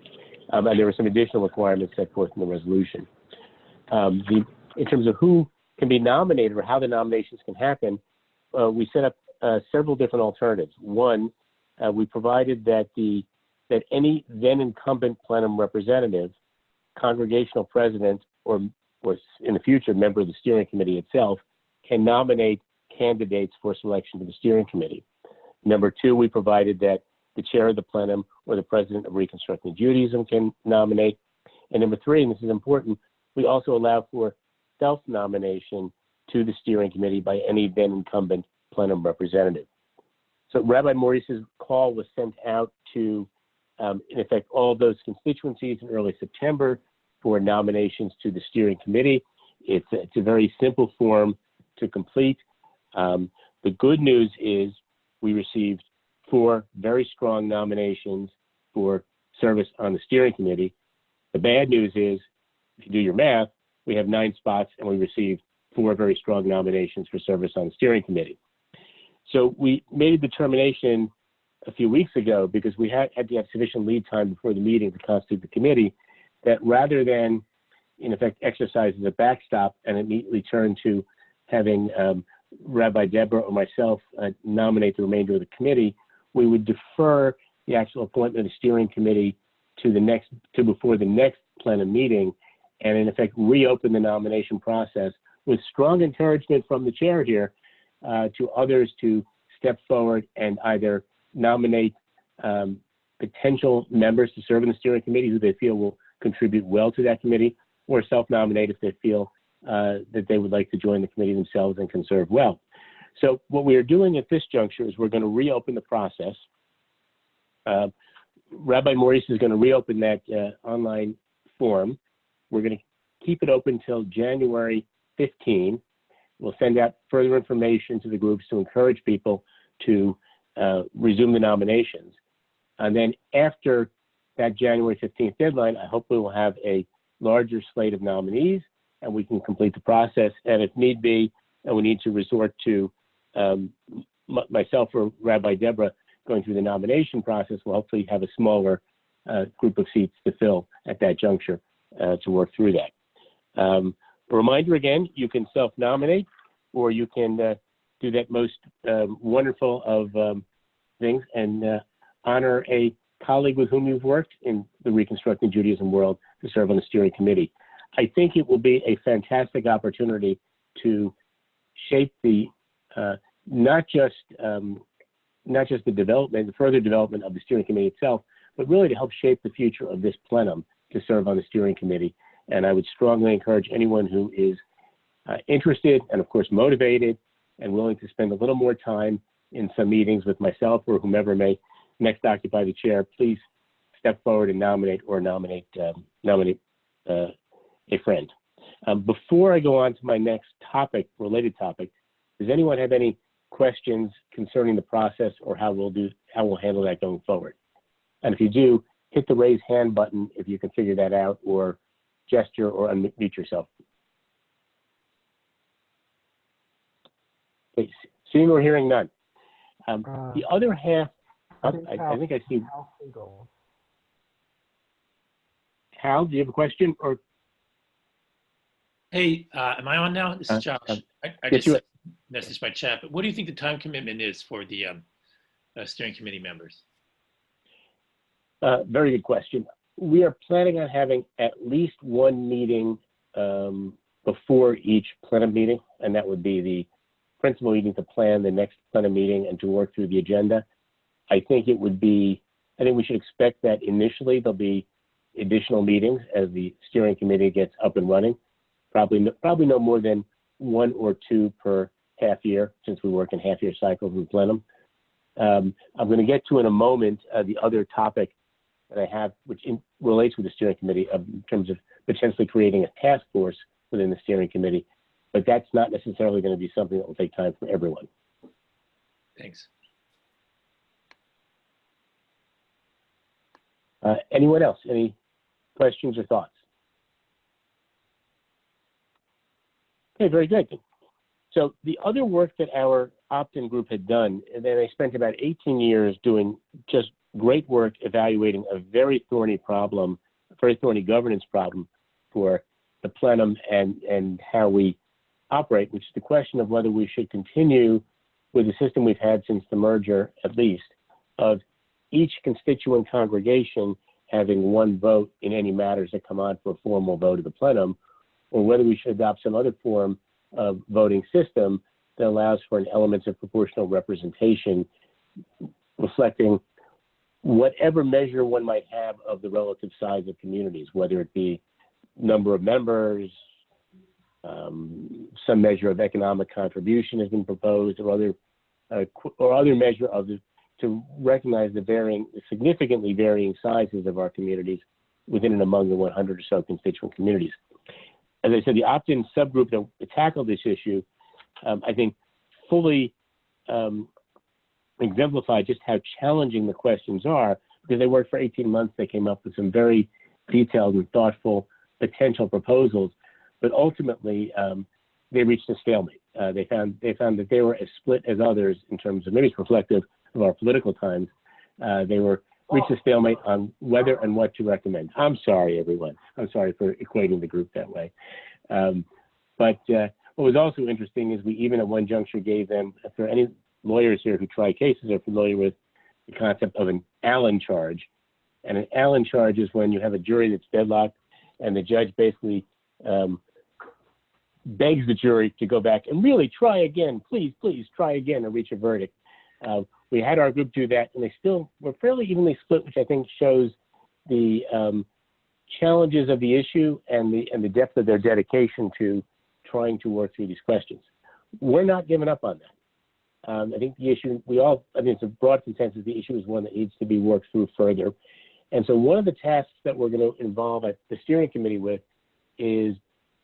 And there are some additional requirements set forth in the resolution. In terms of who can be nominated or how the nominations can happen, we set up several different alternatives. One, we provided that any then incumbent plenum representative, congregational president, or in the future member of the steering committee itself, can nominate candidates for selection to the steering committee. Number 2, we provided that the chair of the plenum or the president of Reconstructing Judaism can nominate. And number 3, and this is important, we also allow for self-nomination to the steering committee by any then incumbent plenum representative. So Rabbi Maurice's call was sent out to in effect, all those constituencies in early September for nominations to the steering committee. It's a very simple form to complete. The good news is we received 4 very strong nominations for service on the steering committee. The bad news is, if you do your math, we have 9 spots and we received 4 very strong nominations for service on the steering committee. So we made a determination a few weeks ago, because we had to have sufficient lead time before the meeting to constitute the committee, that rather than, in effect, exercise as a backstop and immediately turn to having Rabbi Deborah or myself nominate the remainder of the committee, we would defer the actual appointment of the steering committee to before the next plenum meeting, and in effect reopen the nomination process with strong encouragement from the chair here to others to step forward and either nominate potential members to serve in the steering committee who they feel will contribute well to that committee, or self-nominate if they feel that they would like to join the committee themselves and can serve well. So what we are doing at this juncture is we're going to reopen the process. Rabbi Maurice is going to reopen that online form. We're going to keep it open until January 15. We'll send out further information to the groups to encourage people to resume the nominations. And then after that January 15th deadline, I hope we will have a larger slate of nominees and we can complete the process. And if need be, and we need to resort to myself or Rabbi Deborah going through the nomination process, we'll hopefully have a smaller group of seats to fill at that juncture to work through that. A reminder again, you can self-nominate, or you can do that most wonderful of things and honor a colleague with whom you've worked in the Reconstructing Judaism world to serve on the steering committee. I think it will be a fantastic opportunity to shape the not just the development, the further development of the steering committee itself, but really to help shape the future of this plenum to serve on the steering committee. And I would strongly encourage anyone who is interested and, of course, motivated and willing to spend a little more time in some meetings with myself or whomever may next occupy the chair, please step forward and nominate a friend. Before I go on to my next topic, related topic, does anyone have any questions concerning the process or how we'll handle that going forward? And if you do, hit the raise hand button if you can figure that out, or gesture or unmute yourself. Okay, seeing or hearing none. The other half, I think I see. Hal, do you have a question? Or hey, am I on now? This is Josh. I just messaged my chat, but what do you think the time commitment is for the steering committee members? Very good question. We are planning on having at least one meeting before each plenum meeting, and that would be the principal meeting to plan the next plenum meeting and to work through the agenda. I think we should expect that initially there'll be additional meetings as the steering committee gets up and running. Probably no more than 1 or 2 per half year, since we work in half-year cycles in plenum. I'm going to get to in a moment the other topic that I have, which relates with the steering committee in terms of potentially creating a task force within the steering committee, but that's not necessarily going to be something that will take time for everyone. Thanks. Anyone else? Any questions or thoughts? Okay, very good. So the other work that our opt-in group had done, and then they spent about 18 years doing just great work evaluating a very thorny problem, a very thorny governance problem for the plenum and how we operate, which is the question of whether we should continue with the system we've had since the merger, at least, of each constituent congregation having one vote in any matters that come on for a formal vote of the plenum, or whether we should adopt some other form of voting system that allows for an element of proportional representation reflecting whatever measure one might have of the relative size of communities, whether it be number of members, some measure of economic contribution has been proposed, or other measure of the to recognize the significantly varying sizes of our communities within and among the 100 or so constituent communities. As I said, the opt-in subgroup that tackled this issue, I think, fully exemplified just how challenging the questions are, because they worked for 18 months. They came up with some very detailed and thoughtful potential proposals, but ultimately they reached a stalemate. They found that they were as split as others in terms of, maybe it's reflective of our political times. They reached a stalemate on whether and what to recommend. I'm sorry, everyone. I'm sorry for equating the group that way. But what was also interesting is we even at one juncture gave them, for any lawyers here who try cases are familiar with the concept of an Allen charge. And an Allen charge is when you have a jury that's deadlocked and the judge basically begs the jury to go back and really try again, please try again and reach a verdict. We had our group do that, and they still were fairly evenly split, which I think shows the challenges of the issue and the depth of their dedication to trying to work through these questions. We're not giving up on that. I think the issue, it's a broad consensus, the issue is one that needs to be worked through further. And so one of the tasks that we're going to involve at the steering committee with is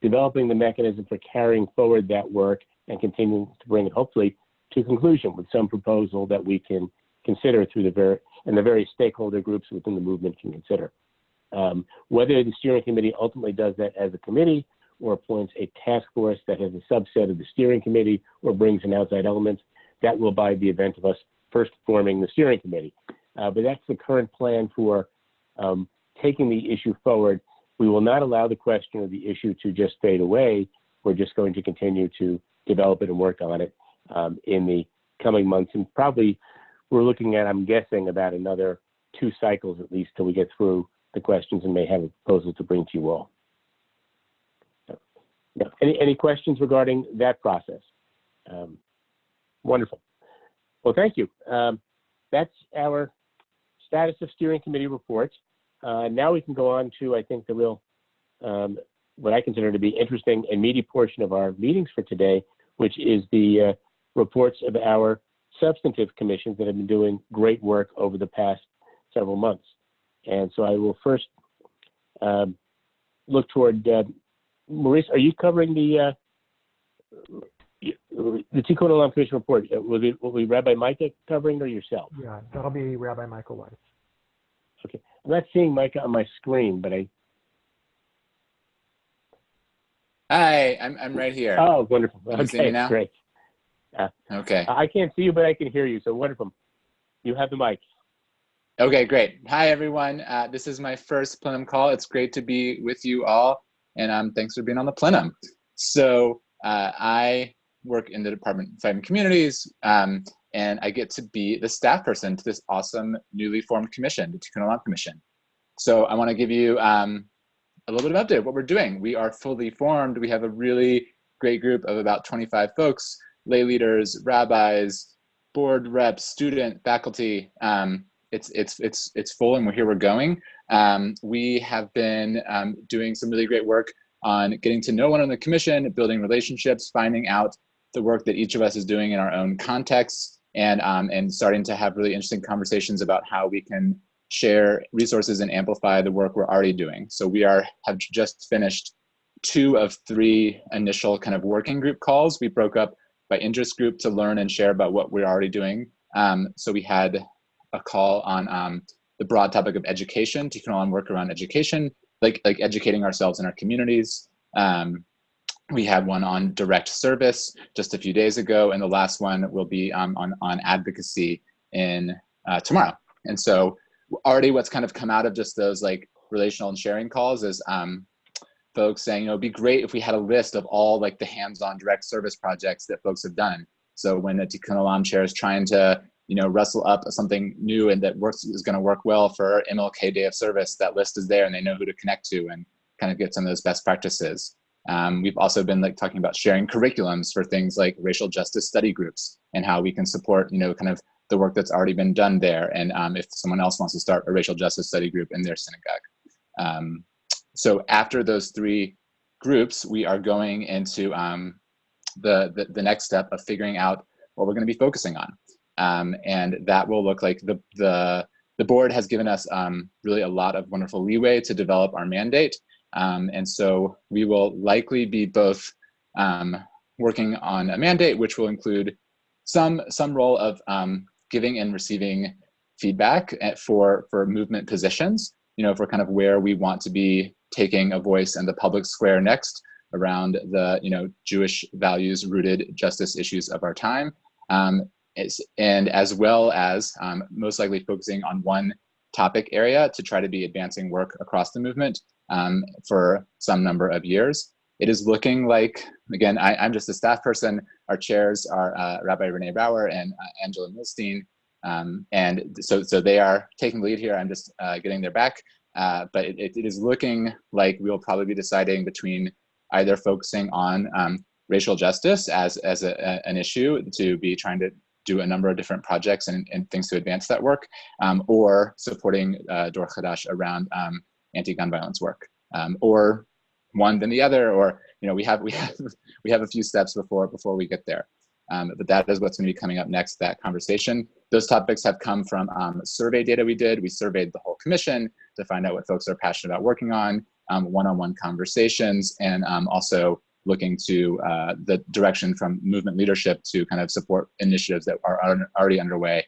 developing the mechanism for carrying forward that work and continuing to bring it, hopefully, to conclusion with some proposal that we can consider through the various stakeholder groups within the movement can consider. Whether the steering committee ultimately does that as a committee or appoints a task force that has a subset of the steering committee or brings in outside elements, that will by the event of us first forming the steering committee. But that's the current plan for taking the issue forward. We will not allow the question of the issue to just fade away. We're just going to continue to develop it and work on it in the coming months. And probably we're looking at, I'm guessing, about another 2 cycles at least till we get through the questions and may have a proposal to bring to you all. So, yeah. Any questions regarding that process? Wonderful. Well, thank you. That's our status of steering committee reports. Now we can go on to, I think, the real, what I consider to be interesting and meaty portion of our meetings for today, which is the reports of our substantive commissions that have been doing great work over the past several months. And so I will first look toward, Maurice, are you covering the Tikkun Olam Commission report? Will be Rabbi Micah covering or yourself? Yeah, that'll be Rabbi Michael Weiss. Okay, I'm not seeing Micah on my screen, but Hi, I'm right here. Oh, wonderful. Can you see me now? Great. Okay. I can't see you, but I can hear you, so wonderful. You have the mic. Okay, great. Hi, everyone. This is my first plenum call. It's great to be with you all, and thanks for being on the plenum. So I work in the Department of Fighting Communities, and I get to be the staff person to this awesome newly formed commission, the Tikkun Olam Commission. So I want to give you a little bit of update of what we're doing. We are fully formed. We have a really great group of about 25 folks, lay leaders, rabbis, board reps, student, faculty. It's full, and we're going. We have been doing some really great work on getting to know one on the commission, building relationships, finding out the work that each of us is doing in our own contexts, and starting to have really interesting conversations about how we can share resources and amplify the work we're already doing. So we have just finished 2 of 3 initial kind of working group calls. We broke up by interest group to learn and share about what we're already doing. So we had a call on the broad topic of education, Tikkun Olam work around education, like educating ourselves in our communities. We had one on direct service just a few days ago, and the last one will be on advocacy in tomorrow. And so already what's kind of come out of just those like relational and sharing calls is folks saying, it'd be great if we had a list of all like the hands-on direct service projects that folks have done. So when the Tikkun Olam chair is trying to, rustle up something new and that is going to work well for MLK Day of Service, that list is there and they know who to connect to and kind of get some of those best practices. We've also been talking about sharing curriculums for things like racial justice study groups and how we can support, kind of the work that's already been done there. And if someone else wants to start a racial justice study group in their synagogue. So after those 3 groups, we are going into the next step of figuring out what we're going to be focusing on. And that will look like the board has given us really a lot of wonderful leeway to develop our mandate. And so we will likely be both working on a mandate, which will include some role of giving and receiving feedback for movement positions, for kind of where we want to be taking a voice in the public square next around the Jewish values rooted justice issues of our time, and as well as most likely focusing on one topic area to try to be advancing work across the movement for some number of years. It is looking like, again, I'm just a staff person. Our chairs are Rabbi Renee Bauer and Angela Milstein. And so they are taking the lead here. I'm just getting their back. But it is looking like we'll probably be deciding between either focusing on racial justice as an issue to be trying to do a number of different projects and things to advance that work, or supporting Dor Chadash around anti-gun violence work, or one than the other, or we have a few steps before we get there. But that is what's going to be coming up next, that conversation. Those topics have come from survey data we did. We surveyed the whole commission to find out what folks are passionate about working on, one-on-one conversations, and also looking to the direction from movement leadership to kind of support initiatives that are already underway,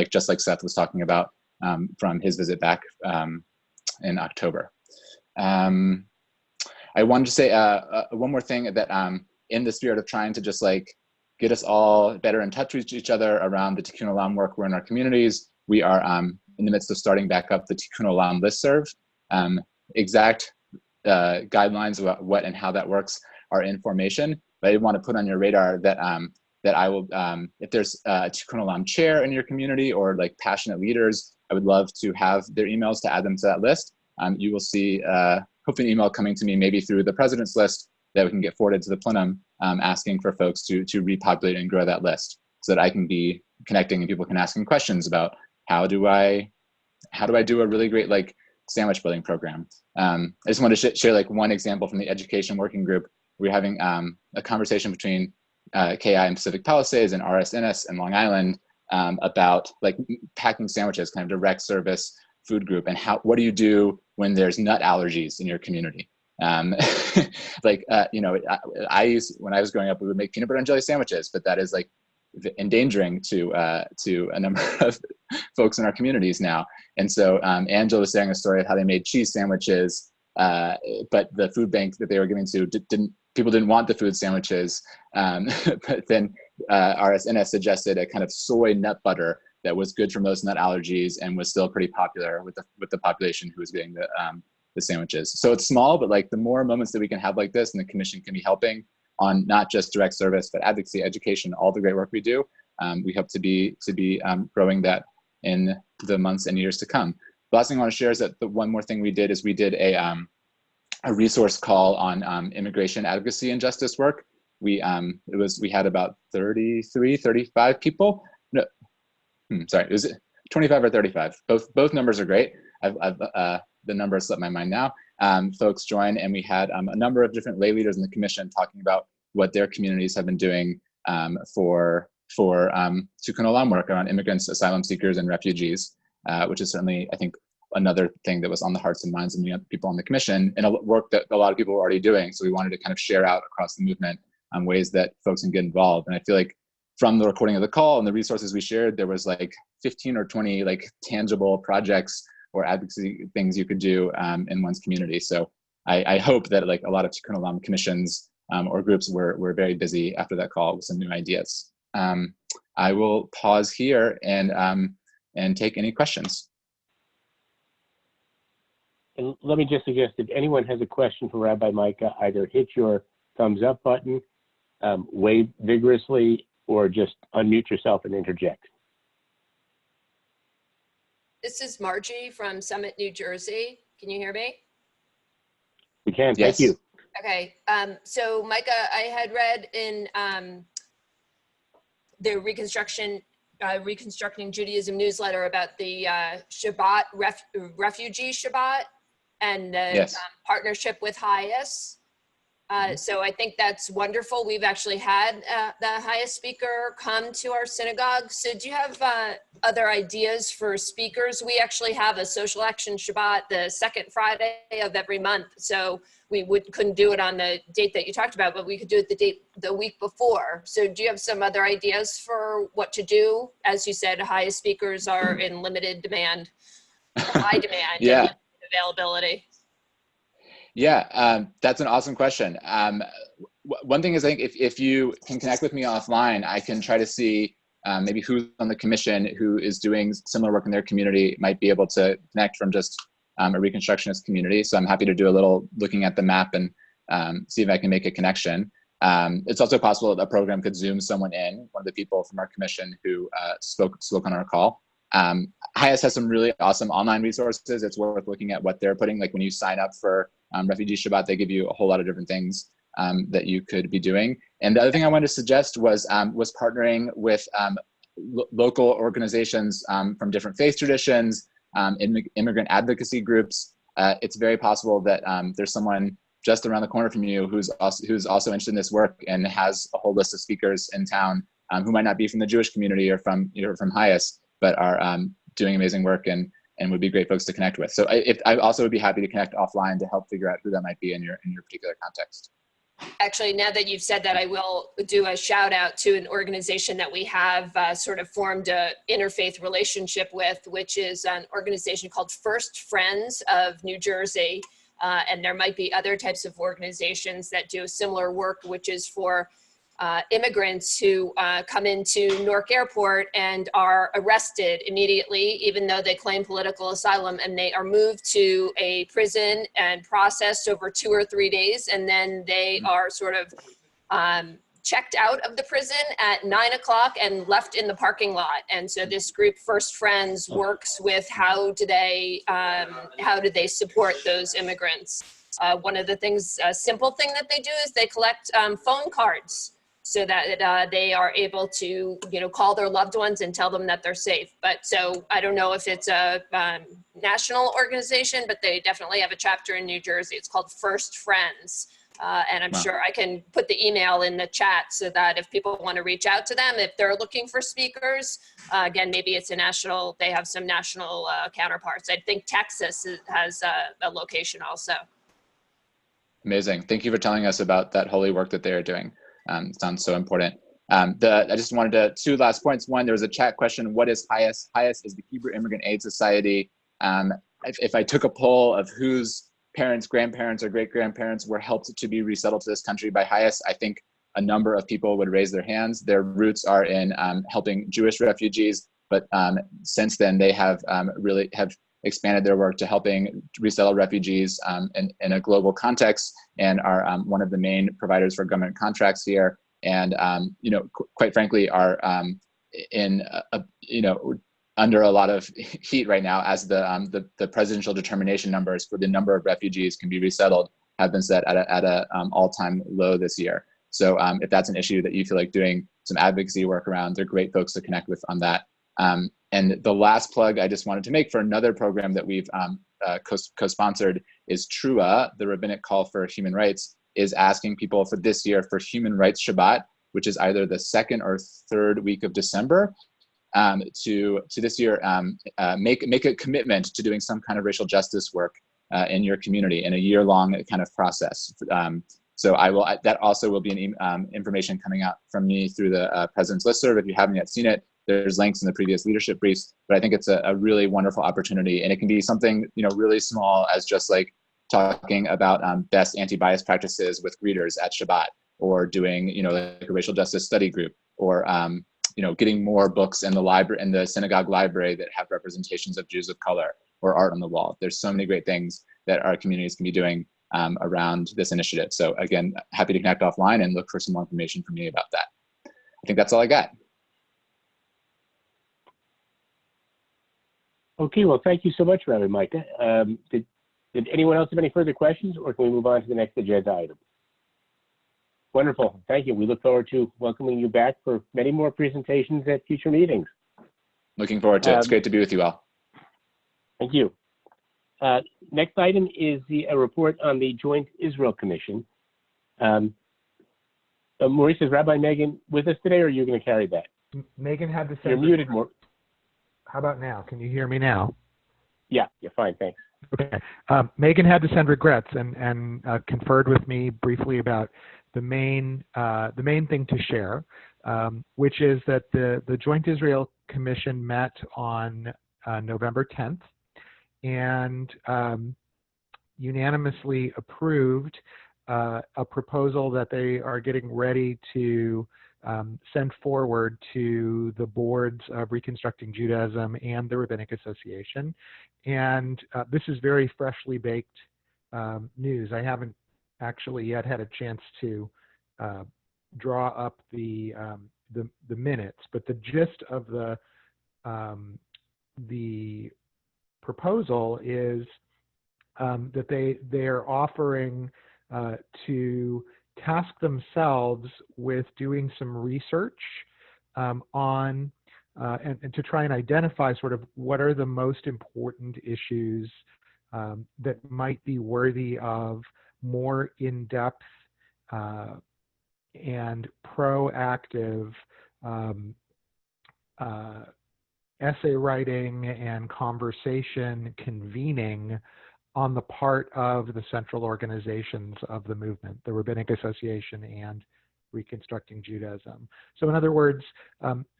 just like Seth was talking about from his visit back in October. I wanted to say one more thing that in the spirit of trying to just get us all better in touch with each other around the Tikkun Olam work we're in our communities, we are in the midst of starting back up the Tikkun Olam listserv. Exact guidelines about what and how that works are in formation, but I want to put on your radar that that I will, if there's a Tikkun Olam chair in your community or passionate leaders, I would love to have their emails to add them to that list. You will see hopefully an email coming to me maybe through the president's list that we can get forwarded to the plenum, asking for folks to repopulate and grow that list so that I can be connecting and people can ask me questions about how do I do a really great sandwich building program. I just want to share one example from the education working group. We're having a conversation between KI and Pacific Palisades and RSNS and Long Island about packing sandwiches, kind of direct service food group, and what do you do when there's nut allergies in your community? I used, when I was growing up, we would make peanut butter and jelly sandwiches, but that is endangering to a number of folks in our communities now. And so Angela was saying a story of how they made cheese sandwiches, but the food bank that they were giving to people didn't want the food sandwiches. But then RSNS suggested a kind of soy nut butter that was good for most nut allergies and was still pretty popular with the population who was getting the sandwiches. So it's small, but the more moments that we can have like this, and the commission can be helping on not just direct service, but advocacy, education, all the great work we do. We hope to be growing that in the months and years to come. The last thing I want to share is that the one more thing we did is we did a resource call on immigration advocacy and justice work. We had about 35 people. No, sorry, was it 25 or 35? Both numbers are great. The number slipped my mind now. Folks joined, and we had a number of different lay leaders in the commission talking about what their communities have been doing for Tikkun Olam work around immigrants, asylum seekers, and refugees, which is certainly, I think, another thing that was on the hearts and minds of many people on the commission, and work that a lot of people were already doing. So we wanted to kind of share out across the movement ways that folks can get involved. And I feel like from the recording of the call and the resources we shared, there was 15 or 20 tangible projects or advocacy things you could do in one's community. So I hope that a lot of Tikkun Olam commissions or groups were very busy after that call with some new ideas. I will pause here and take any questions. And let me just suggest, if anyone has a question for Rabbi Micah, either hit your thumbs up button, wave vigorously, or just unmute yourself and interject. This is Margie from Summit, New Jersey. Can you hear me? We can, yes. Thank you. Okay, so Micah, I had read in the Reconstructing Judaism newsletter about the Shabbat, refugee Shabbat, and the yes. Partnership with HIAS. So I think that's wonderful. We've actually had the highest speaker come to our synagogue. So do you have other ideas for speakers? We actually have a social action Shabbat the second Friday of every month. So we couldn't do it on the date that you talked about, but we could do it the week before. So do you have some other ideas for what to do? As you said, highest speakers are in limited demand, high demand, Yeah. and limited availability. Yeah, that's an awesome question. One thing is, I think if you can connect with me offline, I can try to see maybe who's on the commission who is doing similar work in their community, might be able to connect from just a Reconstructionist community. So I'm happy to do a little looking at the map and see if I can make a connection. It's also possible that a program could Zoom someone in, one of the people from our commission who spoke on our call. HIAS has some really awesome online resources. It's worth looking at what they're putting. Like when you sign up for Refugee Shabbat, they give you a whole lot of different things that you could be doing. And the other thing I wanted to suggest was partnering with local organizations from different faith traditions, immigrant advocacy groups. It's very possible that there's someone just around the corner from you who's also interested in this work and has a whole list of speakers in town who might not be from the Jewish community or from HIAS, but are doing amazing work and would be great folks to connect with. So I also would be happy to connect offline to help figure out who that might be in your particular context. Actually, now that you've said that, I will do a shout out to an organization that we have sort of formed a interfaith relationship with, which is an organization called First Friends of New Jersey. And there might be other types of organizations that do similar work, which is for immigrants who come into Newark Airport and are arrested immediately, even though they claim political asylum, and they are moved to a prison and processed over 2 or 3 days. And then they are sort of checked out of the prison at 9 o'clock and left in the parking lot. And so this group, First Friends, works with how do they support those immigrants. One of the things, a simple thing that they do is they collect phone cards so that they are able to, call their loved ones and tell them that they're safe. But so I don't know if it's a national organization, but they definitely have a chapter in New Jersey. It's called First Friends. And I'm sure I can put the email in the chat so that if people want to reach out to them, if they're looking for speakers, again, maybe it's they have some national counterparts. I think Texas has a location also. Amazing. Thank you for telling us about that holy work that they are doing. It sounds so important. I just wanted to, 2 last points. One, there was a chat question. What is HIAS? HIAS is the Hebrew Immigrant Aid Society. If I took a poll of whose parents, grandparents, or great-grandparents were helped to be resettled to this country by HIAS, I think a number of people would raise their hands. Their roots are in helping Jewish refugees, but since then they have really expanded their work to helping resettle refugees in a global context, and are one of the main providers for government contracts here. And quite frankly, are under a lot of heat right now, as the presidential determination numbers for the number of refugees can be resettled have been set at a all-time low this year. So if that's an issue that you feel like doing some advocacy work around, they're great folks to connect with on that. And the last plug I just wanted to make for another program that we've co-sponsored is TRUA, the Rabbinic Call for Human Rights, is asking people for this year for Human Rights Shabbat, which is either the 2nd or 3rd week of December, to this year make a commitment to doing some kind of racial justice work in your community in a year-long kind of process. So that also will be an information coming out from me through the President's Listserv. If you haven't yet seen it, there's links in the previous leadership briefs, but I think it's a really wonderful opportunity, and it can be something really small, as just like talking about best anti-bias practices with greeters at Shabbat, or doing like a racial justice study group, or getting more books in the library, in the synagogue library, that have representations of Jews of color, or art on the wall. There's so many great things that our communities can be doing around this initiative. So again, happy to connect offline and look for some more information from me about that. I think that's all I got. Okay, well, thank you so much, Reverend Micah. Did anyone else have any further questions, or can we move on to the next agenda item? Wonderful, thank you. We look forward to welcoming you back for many more presentations at future meetings. Looking forward to it. It's great to be with you all. Thank you. Next item is a report on the Joint Israel Commission. Maurice, is Rabbi Megan with us today, or are you going to carry that? Megan had to send. You're muted, more. How about now? Can you hear me now? Yeah, fine, thanks. Okay. Megan had to send regrets and conferred with me briefly about the main thing to share, which is that the Joint Israel Commission met on November 10th and unanimously approved a proposal that they are getting ready to send forward to the boards of Reconstructing Judaism and the Rabbinic Association. And this is very freshly baked news. I haven't actually yet had a chance to draw up the minutes, but the gist of the proposal is that they are offering to task themselves with doing some research on and to try and identify sort of what are the most important issues that might be worthy of more in-depth and proactive essay writing and conversation convening on the part of the central organizations of the movement, the Rabbinic Association and Reconstructing Judaism. So in other words,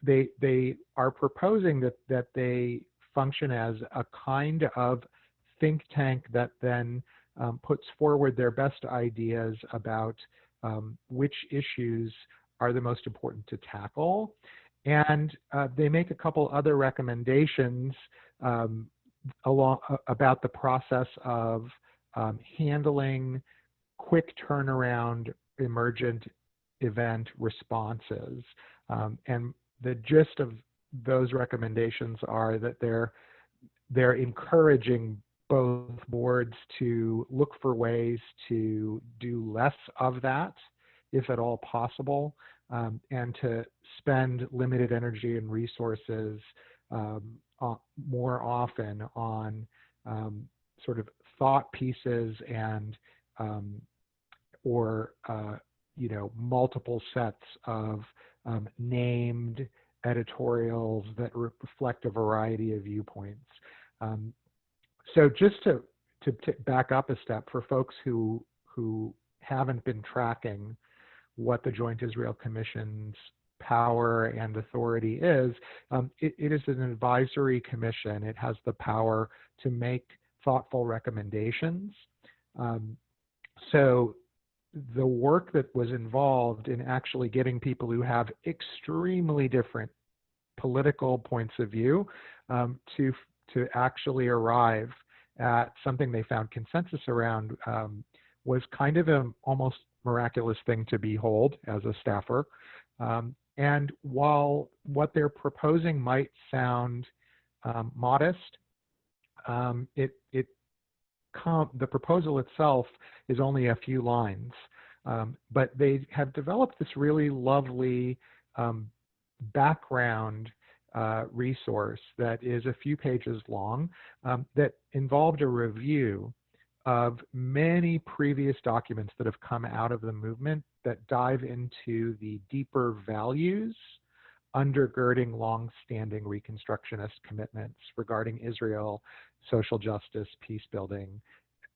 they are proposing that they function as a kind of think tank that then puts forward their best ideas about which issues are the most important to tackle. And they make a couple other recommendations about the process of handling quick turnaround emergent event responses. And the gist of those recommendations are that they're encouraging both boards to look for ways to do less of that, if at all possible, and to spend limited energy and resources more often on sort of thought pieces and or multiple sets of named editorials that reflect a variety of viewpoints. So just to back up a step for folks who haven't been tracking what the Joint Israel Commission's power and authority is, it is an advisory commission. It has the power to make thoughtful recommendations. So the work that was involved in actually getting people who have extremely different political points of view to actually arrive at something they found consensus around was kind of an almost miraculous thing to behold as a staffer. And while what they're proposing might sound modest, the proposal itself is only a few lines, but they have developed this really lovely background resource that is a few pages long that involved a review of many previous documents that have come out of the movement that dive into the deeper values undergirding long-standing Reconstructionist commitments regarding Israel, social justice, peace building,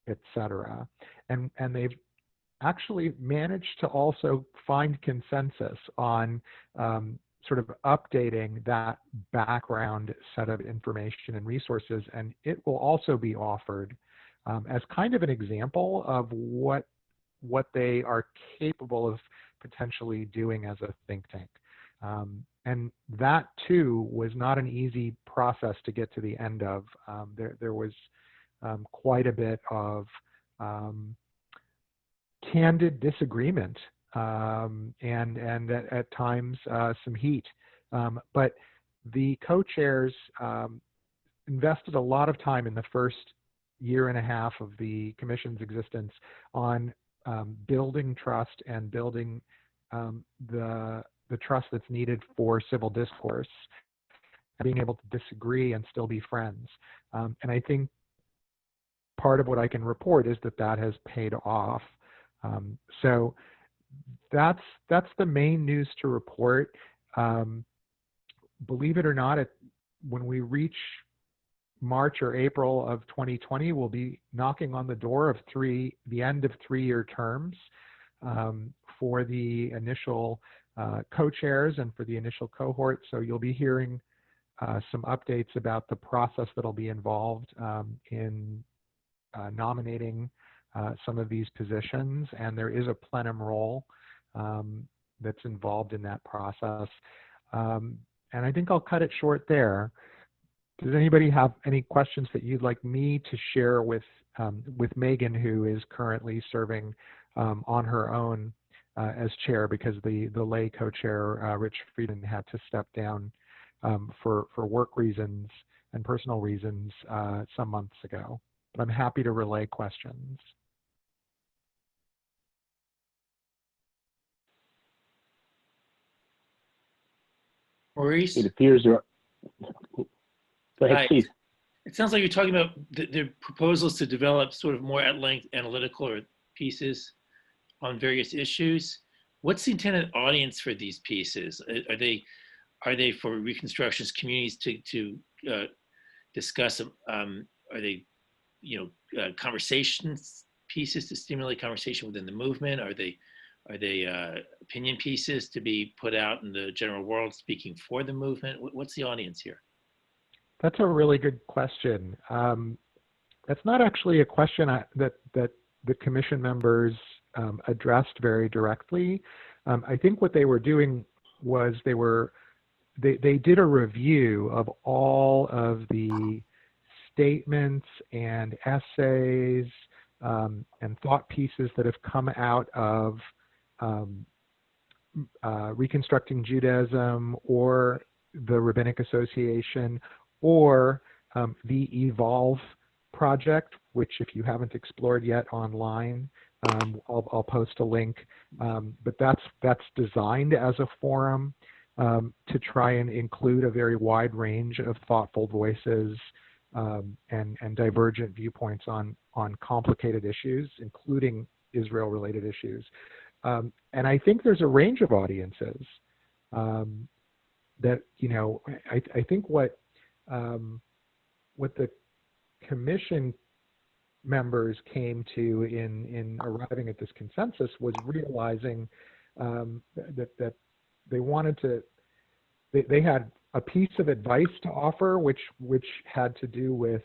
etc. And they've actually managed to also find consensus on sort of updating that background set of information and resources, and it will also be offered as kind of an example of what they are capable of potentially doing as a think tank. And that too was not an easy process to get to the end of. There was quite a bit of candid disagreement and at times some heat. But the co-chairs invested a lot of time in the first year and a half of the commission's existence on building trust and building the trust that's needed for civil discourse, and being able to disagree and still be friends. And I think part of what I can report is that has paid off. So that's the main news to report. Believe it or not, when we reach March or April of 2020, we'll be knocking on the door of the end of 3-year terms for the initial co-chairs and for the initial cohort. So you'll be hearing some updates about the process that'll be involved in nominating some of these positions, and there is a plenum role that's involved in that process. And I think I'll cut it short there. Does anybody have any questions that you'd like me to share with Megan, who is currently serving on her own as chair because the lay co-chair, Rich Frieden, had to step down for work reasons and personal reasons some months ago. But I'm happy to relay questions. Maurice? It appears there are. Go ahead, Hi. please. It sounds like you're talking about the proposals to develop sort of more at-length analytical or pieces on various issues. What's the intended audience for these pieces? Are they for Reconstructionist communities to discuss? Are they, conversations pieces to stimulate conversation within the movement? Are they opinion pieces to be put out in the general world speaking for the movement? What's the audience here? That's a really good question. That's not actually a question that the commission members addressed very directly. I think what they were doing was they did a review of all of the statements and essays and thought pieces that have come out of Reconstructing Judaism or the Rabbinic Association or the Evolve project, which if you haven't explored yet online, I'll post a link. But that's designed as a forum to try and include a very wide range of thoughtful voices and divergent viewpoints on complicated issues, including Israel-related issues. And I think there's a range of audiences that, I think what the commission members came to in arriving at this consensus was realizing that they wanted to, they had a piece of advice to offer, which had to do with,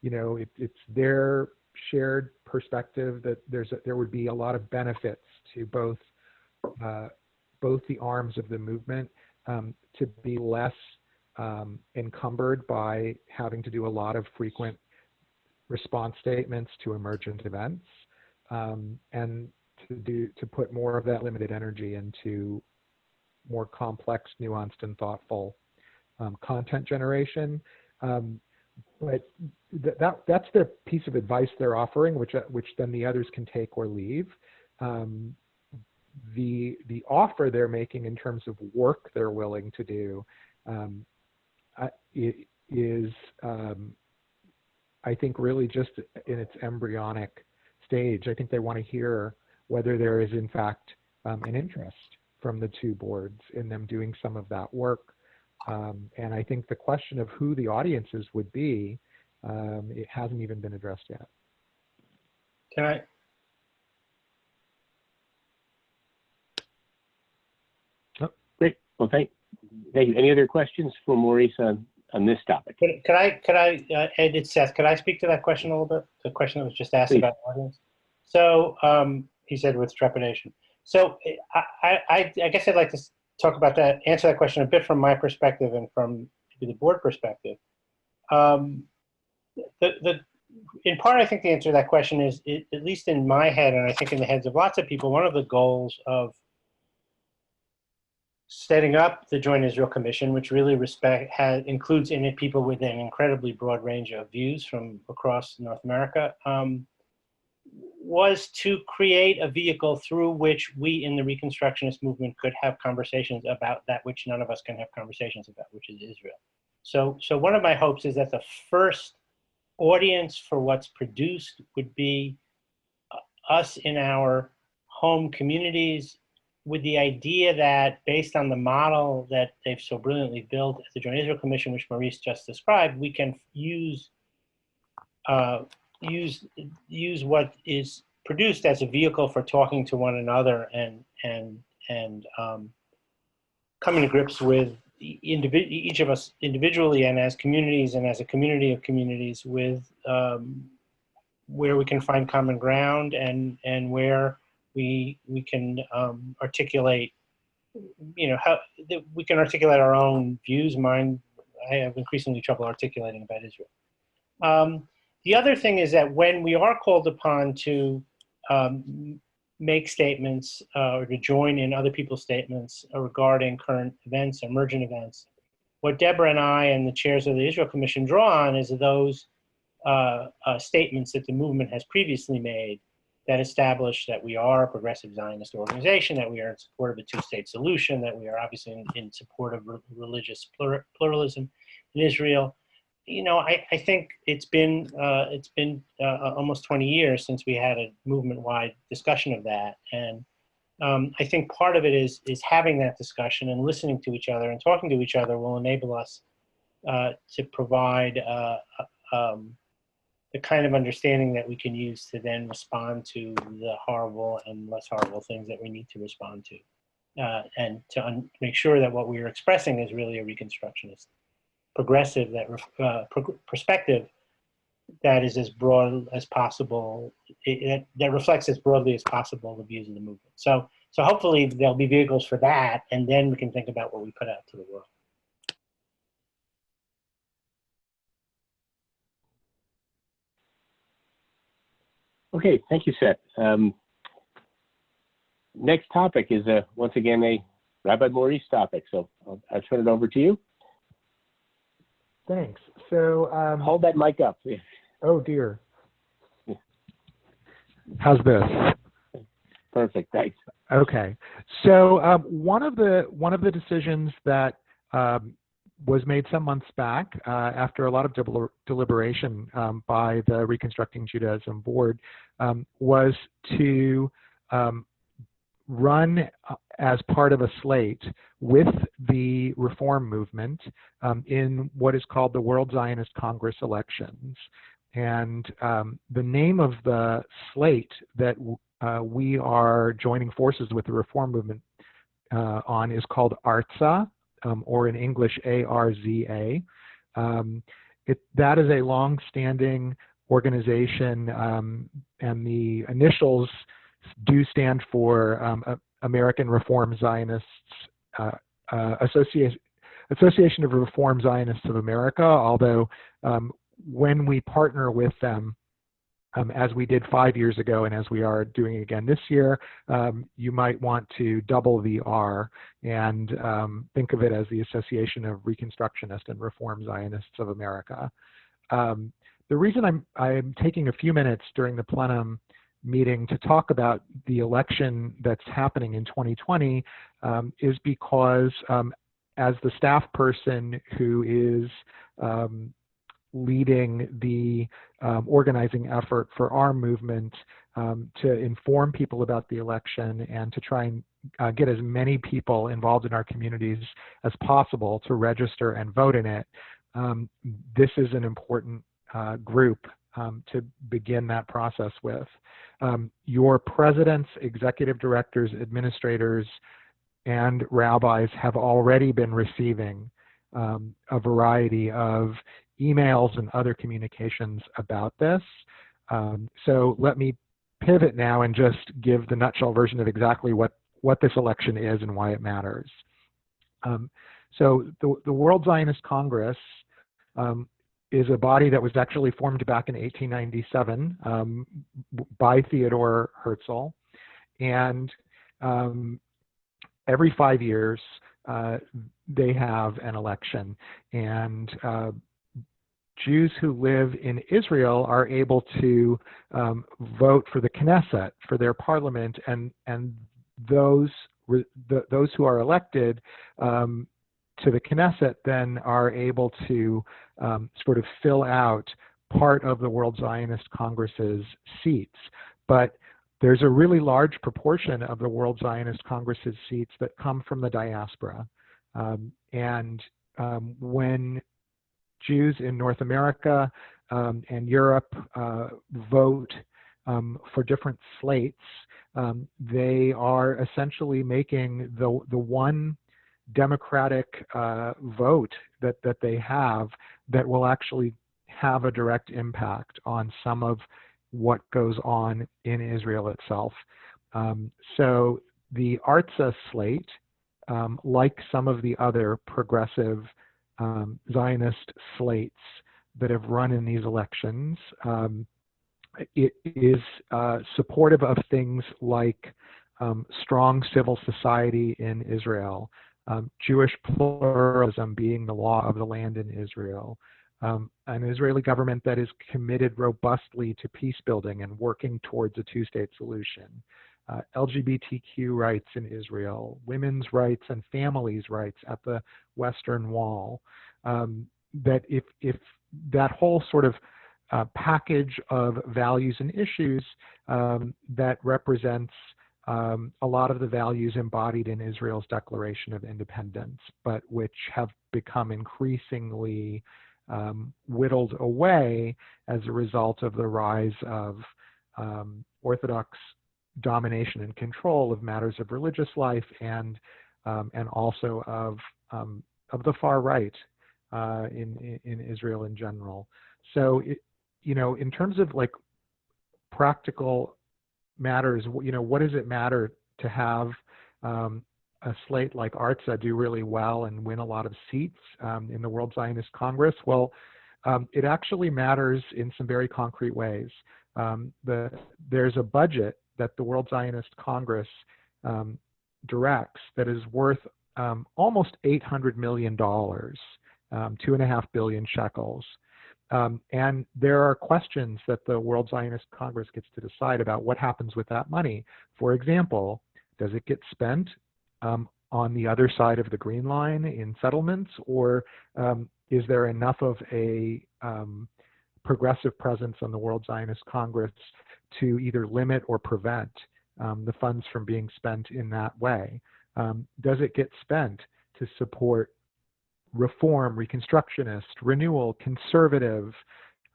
it's their shared perspective that there would be a lot of benefits to both the arms of the movement to be less encumbered by having to do a lot of frequent response statements to emergent events, and to put more of that limited energy into more complex, nuanced, and thoughtful content generation. But that's the piece of advice they're offering, which then the others can take or leave. The offer they're making in terms of work they're willing to do is, I think, really just in its embryonic stage. I think they want to hear whether there is, in fact, an interest from the two boards in them doing some of that work. And I think the question of who the audiences would be, it hasn't even been addressed yet. Can I? Oh, great. Well, thank you. Any other questions for Maurice on this topic? Could I, Ed, it's Seth, could I speak to that question a little bit? The question that was just asked Please. about the audience. So he said with trepidation. So I guess I'd like to talk about that, answer that question a bit from my perspective and from the board perspective. In part, I think the answer to that question is, at least in my head, and I think in the heads of lots of people, one of the goals of setting up the Joint Israel Commission, which really includes in it people with an incredibly broad range of views from across North America, was to create a vehicle through which we in the Reconstructionist movement could have conversations about that which none of us can have conversations about, which is Israel. So one of my hopes is that the first audience for what's produced would be us in our home communities with the idea that based on the model that they've so brilliantly built at the Joint Israel Commission, which Maurice just described, we can use what is produced as a vehicle for talking to one another and coming to grips with each of us individually and as communities and as a community of communities with where we can find common ground and where we can articulate, how we can articulate our own views. I have increasingly trouble articulating about Israel. The other thing is that when we are called upon to make statements or to join in other people's statements regarding current events, emergent events, what Deborah and I and the chairs of the Israel Commission draw on is those statements that the movement has previously made that establish that we are a progressive Zionist organization, that we are in support of a two-state solution, that we are obviously in support of religious pluralism in Israel. I think it's been almost 20 years since we had a movement-wide discussion of that, and I think part of it is having that discussion and listening to each other and talking to each other will enable us to provide the kind of understanding that we can use to then respond to the horrible and less horrible things that we need to respond to, and to make sure that what we are expressing is really a reconstructionist, progressive perspective that is as broad as possible, that reflects as broadly as possible the views of the movement. So hopefully there'll be vehicles for that, and then we can think about what we put out to the world. Okay, thank you, Seth. Next topic is once again a Rabbi Maurice topic, so I'll turn it over to you. Thanks. So hold that mic up. Oh dear. How's this? Perfect. Thanks. Okay. So one of the decisions that was made some months back after a lot of deliberation by the Reconstructing Judaism Board was to run as part of a slate with the reform movement in what is called the World Zionist Congress elections. And the name of the slate that we are joining forces with the reform movement on is called ARTZA, or in English, ARZA. That is a long-standing organization, and the initials do stand for American Reform Zionists, Association of Reform Zionists of America, although when we partner with them, as we did 5 years ago and as we are doing again this year, you might want to double the R and think of it as the Association of Reconstructionist and Reform Zionists of America. The reason I'm taking a few minutes during the plenum meeting to talk about the election that's happening in 2020 is because as the staff person who is leading the organizing effort for our movement to inform people about the election and to try and get as many people involved in our communities as possible to register and vote in it. This is an important group to begin that process with. Your presidents, executive directors, administrators, and rabbis have already been receiving a variety of emails and other communications about this. So let me pivot now and just give the nutshell version of exactly what this election is and why it matters. So the World Zionist Congress is a body that was actually formed back in 1897 by Theodore Herzl. And every 5 years, they have an election. And Jews who live in Israel are able to vote for the Knesset, for their parliament, and those who are elected to the Knesset then are able to sort of fill out part of the World Zionist Congress's seats. But there's a really large proportion of the World Zionist Congress's seats that come from the diaspora. When Jews in North America and Europe vote for different slates, they are essentially making the one democratic vote that they have that will actually have a direct impact on some of what goes on in Israel itself. So the Artza slate, like some of the other progressive Zionist slates that have run in these elections, it is supportive of things like strong civil society in Israel, Jewish pluralism being the law of the land in Israel, an Israeli government that is committed robustly to peace building and working towards a two-state solution, LGBTQ rights in Israel, women's rights and families' rights at the Western Wall. That if that whole sort of package of values and issues that represents a lot of the values embodied in Israel's Declaration of Independence, but which have become increasingly whittled away as a result of the rise of Orthodox domination and control of matters of religious life and also of the far right in Israel in general. So, in terms of like practical matters, what does it matter to have a slate like Artza do really well and win a lot of seats in the World Zionist Congress? Well, it actually matters in some very concrete ways. There's a budget that the World Zionist Congress directs that is worth almost $800 million, 2.5 billion shekels. And there are questions that the World Zionist Congress gets to decide about what happens with that money. For example, does it get spent on the other side of the Green Line in settlements, or is there enough of a progressive presence on the World Zionist Congress to either limit or prevent the funds from being spent in that way? Does it get spent to support reform, reconstructionist, renewal, conservative,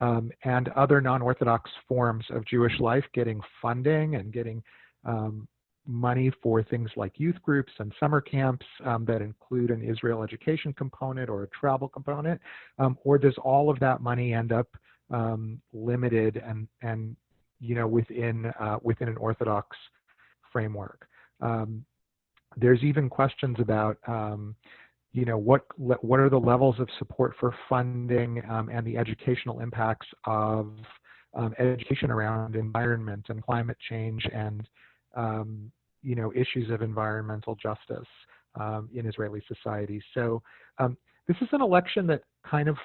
and other non-Orthodox forms of Jewish life getting funding and getting money for things like youth groups and summer camps that include an Israel education component or a travel component? Or does all of that money end up limited and within an Orthodox framework? There's even questions about what are the levels of support for funding and the educational impacts of education around environment and climate change and issues of environmental justice in Israeli society. So this is an election that kind of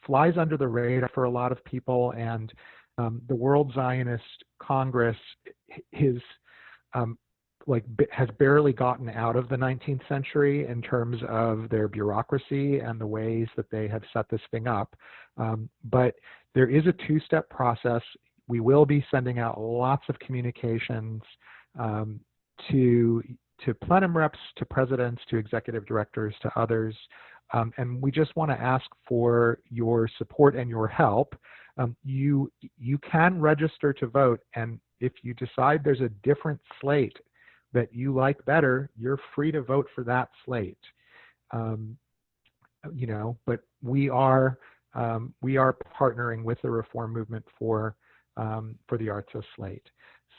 flies under the radar for a lot of people, and the World Zionist Congress has barely gotten out of the 19th century in terms of their bureaucracy and the ways that they have set this thing up. But there is a two-step process. We will be sending out lots of communications to plenum reps, to presidents, to executive directors, to others. And we just want to ask for your support and your help. You can register to vote, and if you decide there's a different slate that you like better, you're free to vote for that slate. But we are partnering with the Reform Movement for the Artza slate.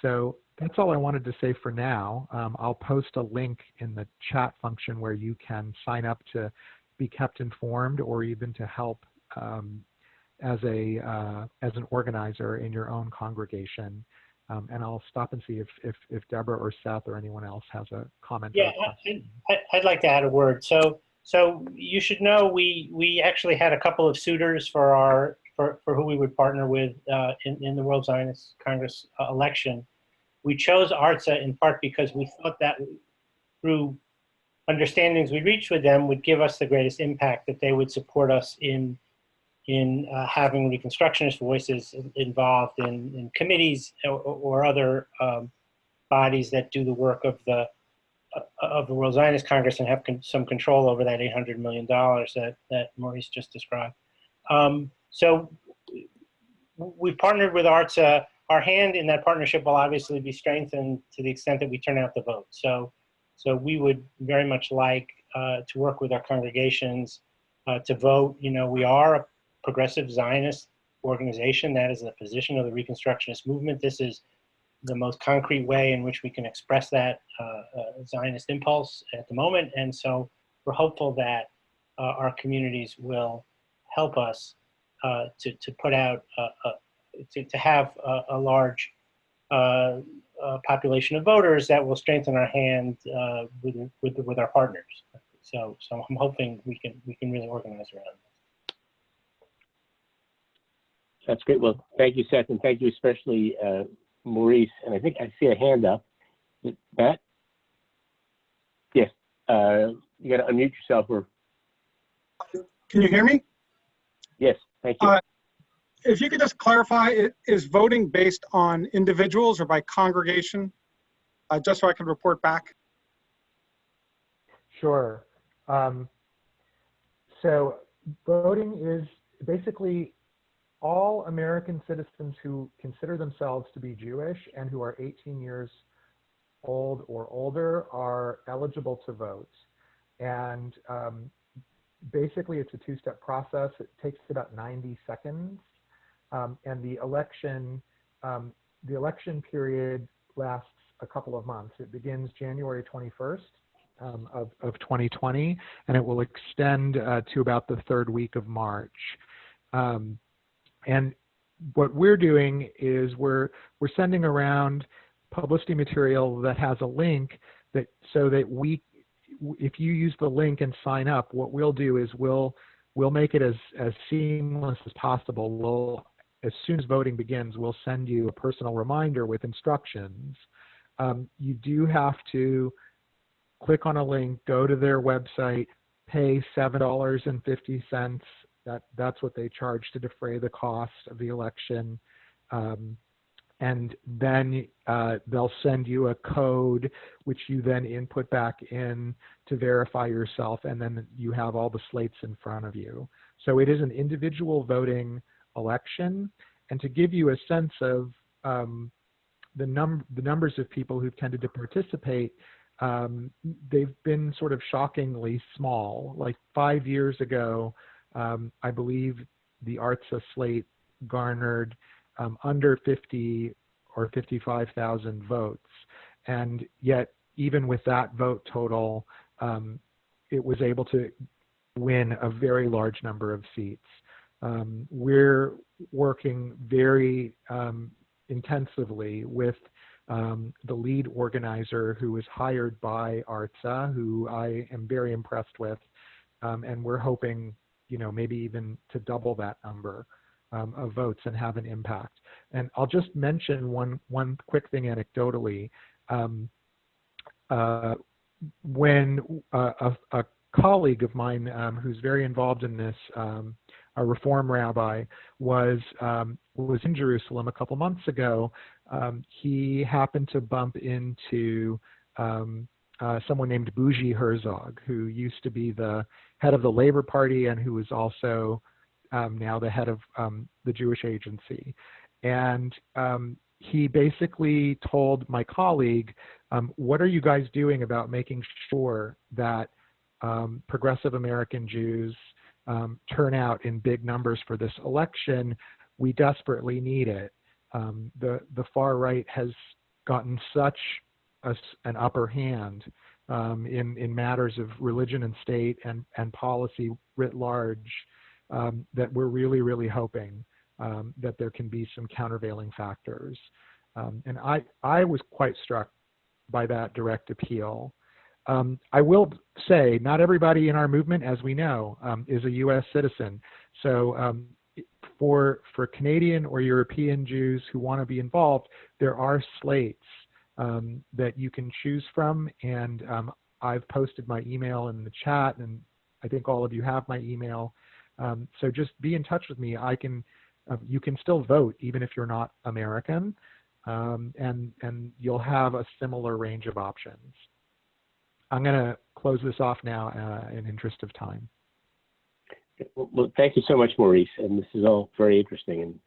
So that's all I wanted to say for now. I'll post a link in the chat function where you can sign up to be kept informed or even to help as an organizer in your own congregation. And I'll stop and see if Deborah or Seth or anyone else has a comment. Yeah, I'd like to add a word. So you should know we actually had a couple of suitors for who we would partner with in the World Zionist Congress election. We chose Artza in part because we thought that through understandings we reached with them would give us the greatest impact, that they would support us in in having Reconstructionist voices involved in committees or other bodies that do the work of the World Zionist Congress and have some control over that $800 million that Maurice just described. So we've partnered with ARTSA. Our hand in that partnership will obviously be strengthened to the extent that we turn out the vote. So we would very much like to work with our congregations to vote. You know, we are a progressive Zionist organization. That is the position of the Reconstructionist movement. This is the most concrete way in which we can express that Zionist impulse at the moment. And so we're hopeful that our communities will help us to put out, to have a large population of voters that will strengthen our hand with our partners. So I'm hoping we can really organize around this. That's great. Well, thank you, Seth, and thank you especially Maurice. And I think I see a hand up. Matt? Yes. You got to unmute yourself. Can you hear me? Yes, thank you. If you could just clarify, is voting based on individuals or by congregation? Just so I can report back. Sure. So voting is basically all American citizens who consider themselves to be Jewish and who are 18 years old or older are eligible to vote. And basically it's a two-step process. It takes about 90 seconds. And the election period lasts a couple of months. It begins January 21st of 2020, and it will extend to about the third week of March. And what we're doing is we're sending around publicity material that has a link that so that if you use the link and sign up, what we'll do is we'll make it as seamless as possible. As soon as voting begins, we'll send you a personal reminder with instructions. You do have to click on a link, go to their website, pay $7.50. That's what they charge to defray the cost of the election. And then they'll send you a code, which you then input back in to verify yourself, and then you have all the slates in front of you. So it is an individual voting election. And to give you a sense of the numbers of people who've tended to participate, they've been sort of shockingly small. Like 5 years ago, I believe the ARTSA slate garnered under 50 or 55,000 votes. And yet, even with that vote total, it was able to win a very large number of seats. We're working very intensively with the lead organizer who was hired by ARTSA, who I am very impressed with, and we're hoping, maybe even to double that number of votes and have an impact. And I'll just mention one quick thing anecdotally. When a colleague of mine who's very involved in this, a reform rabbi, was in Jerusalem a couple months ago, he happened to bump into someone named Bougie Herzog, who used to be the head of the Labor Party and who is also now the head of the Jewish Agency. And he basically told my colleague, what are you guys doing about making sure that progressive American Jews turn out in big numbers for this election? We desperately need it. The far right has gotten such an upper hand in matters of religion and state and policy writ large, that we're really, really hoping that there can be some countervailing factors. And I was quite struck by that direct appeal. I will say not everybody in our movement, as we know, is a U.S. citizen. So for Canadian or European Jews who want to be involved, there are slates that you can choose from. And I've posted my email in the chat, and I think all of you have my email. So just be in touch with me. You can still vote even if you're not American, and you'll have a similar range of options. I'm going to close this off now in interest of time. Well, thank you so much, Maurice. And this is all very interesting.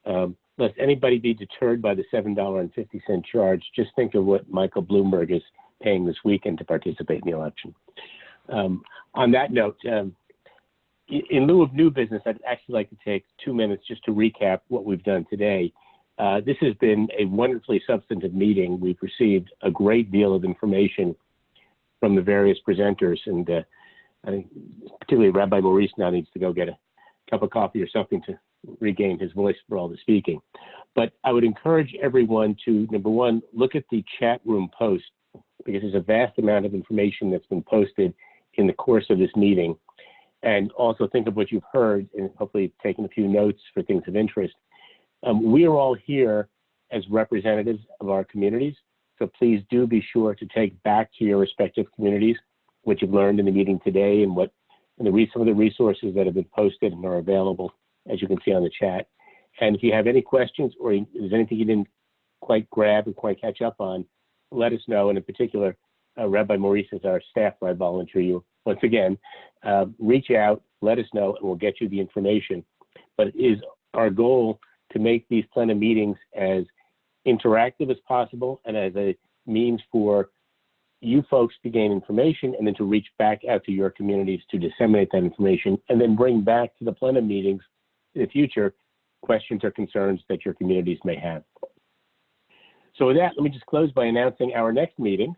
And lest anybody be deterred by the $7.50 charge, just think of what Michael Bloomberg is paying this weekend to participate in the election. On that note, in lieu of new business, I'd actually like to take 2 minutes just to recap what we've done today. This has been a wonderfully substantive meeting. We've received a great deal of information from the various presenters, and I think particularly Rabbi Maurice now needs to go get a cup of coffee or something to regain his voice for all the speaking. But I would encourage everyone to, number one, look at the chat room post, because there's a vast amount of information that's been posted in the course of this meeting. And also think of what you've heard and hopefully taken a few notes for things of interest. We are all here as representatives of our communities. So please do be sure to take back to your respective communities what you've learned in the meeting today and some of the resources that have been posted and are available, as you can see on the chat. And if you have any questions or if there's anything you didn't quite grab and quite catch up on, let us know. And in particular, Rabbi Maurice is our staff, where I volunteer you. Once again, reach out, let us know, and we'll get you the information. But it is our goal to make these plenum meetings as interactive as possible and as a means for you folks to gain information and then to reach back out to your communities to disseminate that information and then bring back to the plenum meetings in the future questions or concerns that your communities may have. So with that, let me just close by announcing our next meeting.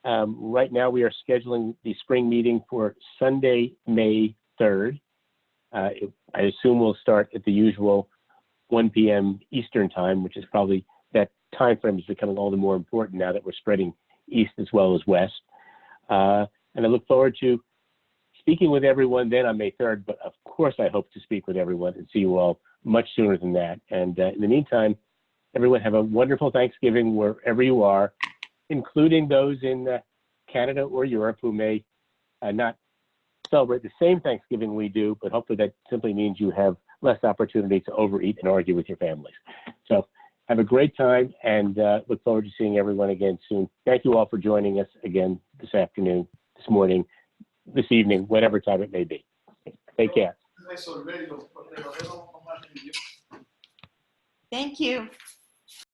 Right now we are scheduling the spring meeting for Sunday, May 3rd. I assume we'll start at the usual 1 p.m. Eastern time, which is probably, that time frame is becoming all the more important now that we're spreading east as well as west. And I look forward to speaking with everyone then on May 3rd, but of course I hope to speak with everyone and see you all much sooner than that. And in the meantime, everyone have a wonderful Thanksgiving wherever you are, including those in Canada or Europe who may not celebrate the same Thanksgiving we do, but hopefully that simply means you have less opportunity to overeat and argue with your families. So have a great time and look forward to seeing everyone again soon. Thank you all for joining us again this afternoon, this morning, this evening, whatever time it may be. Take care. Thank you.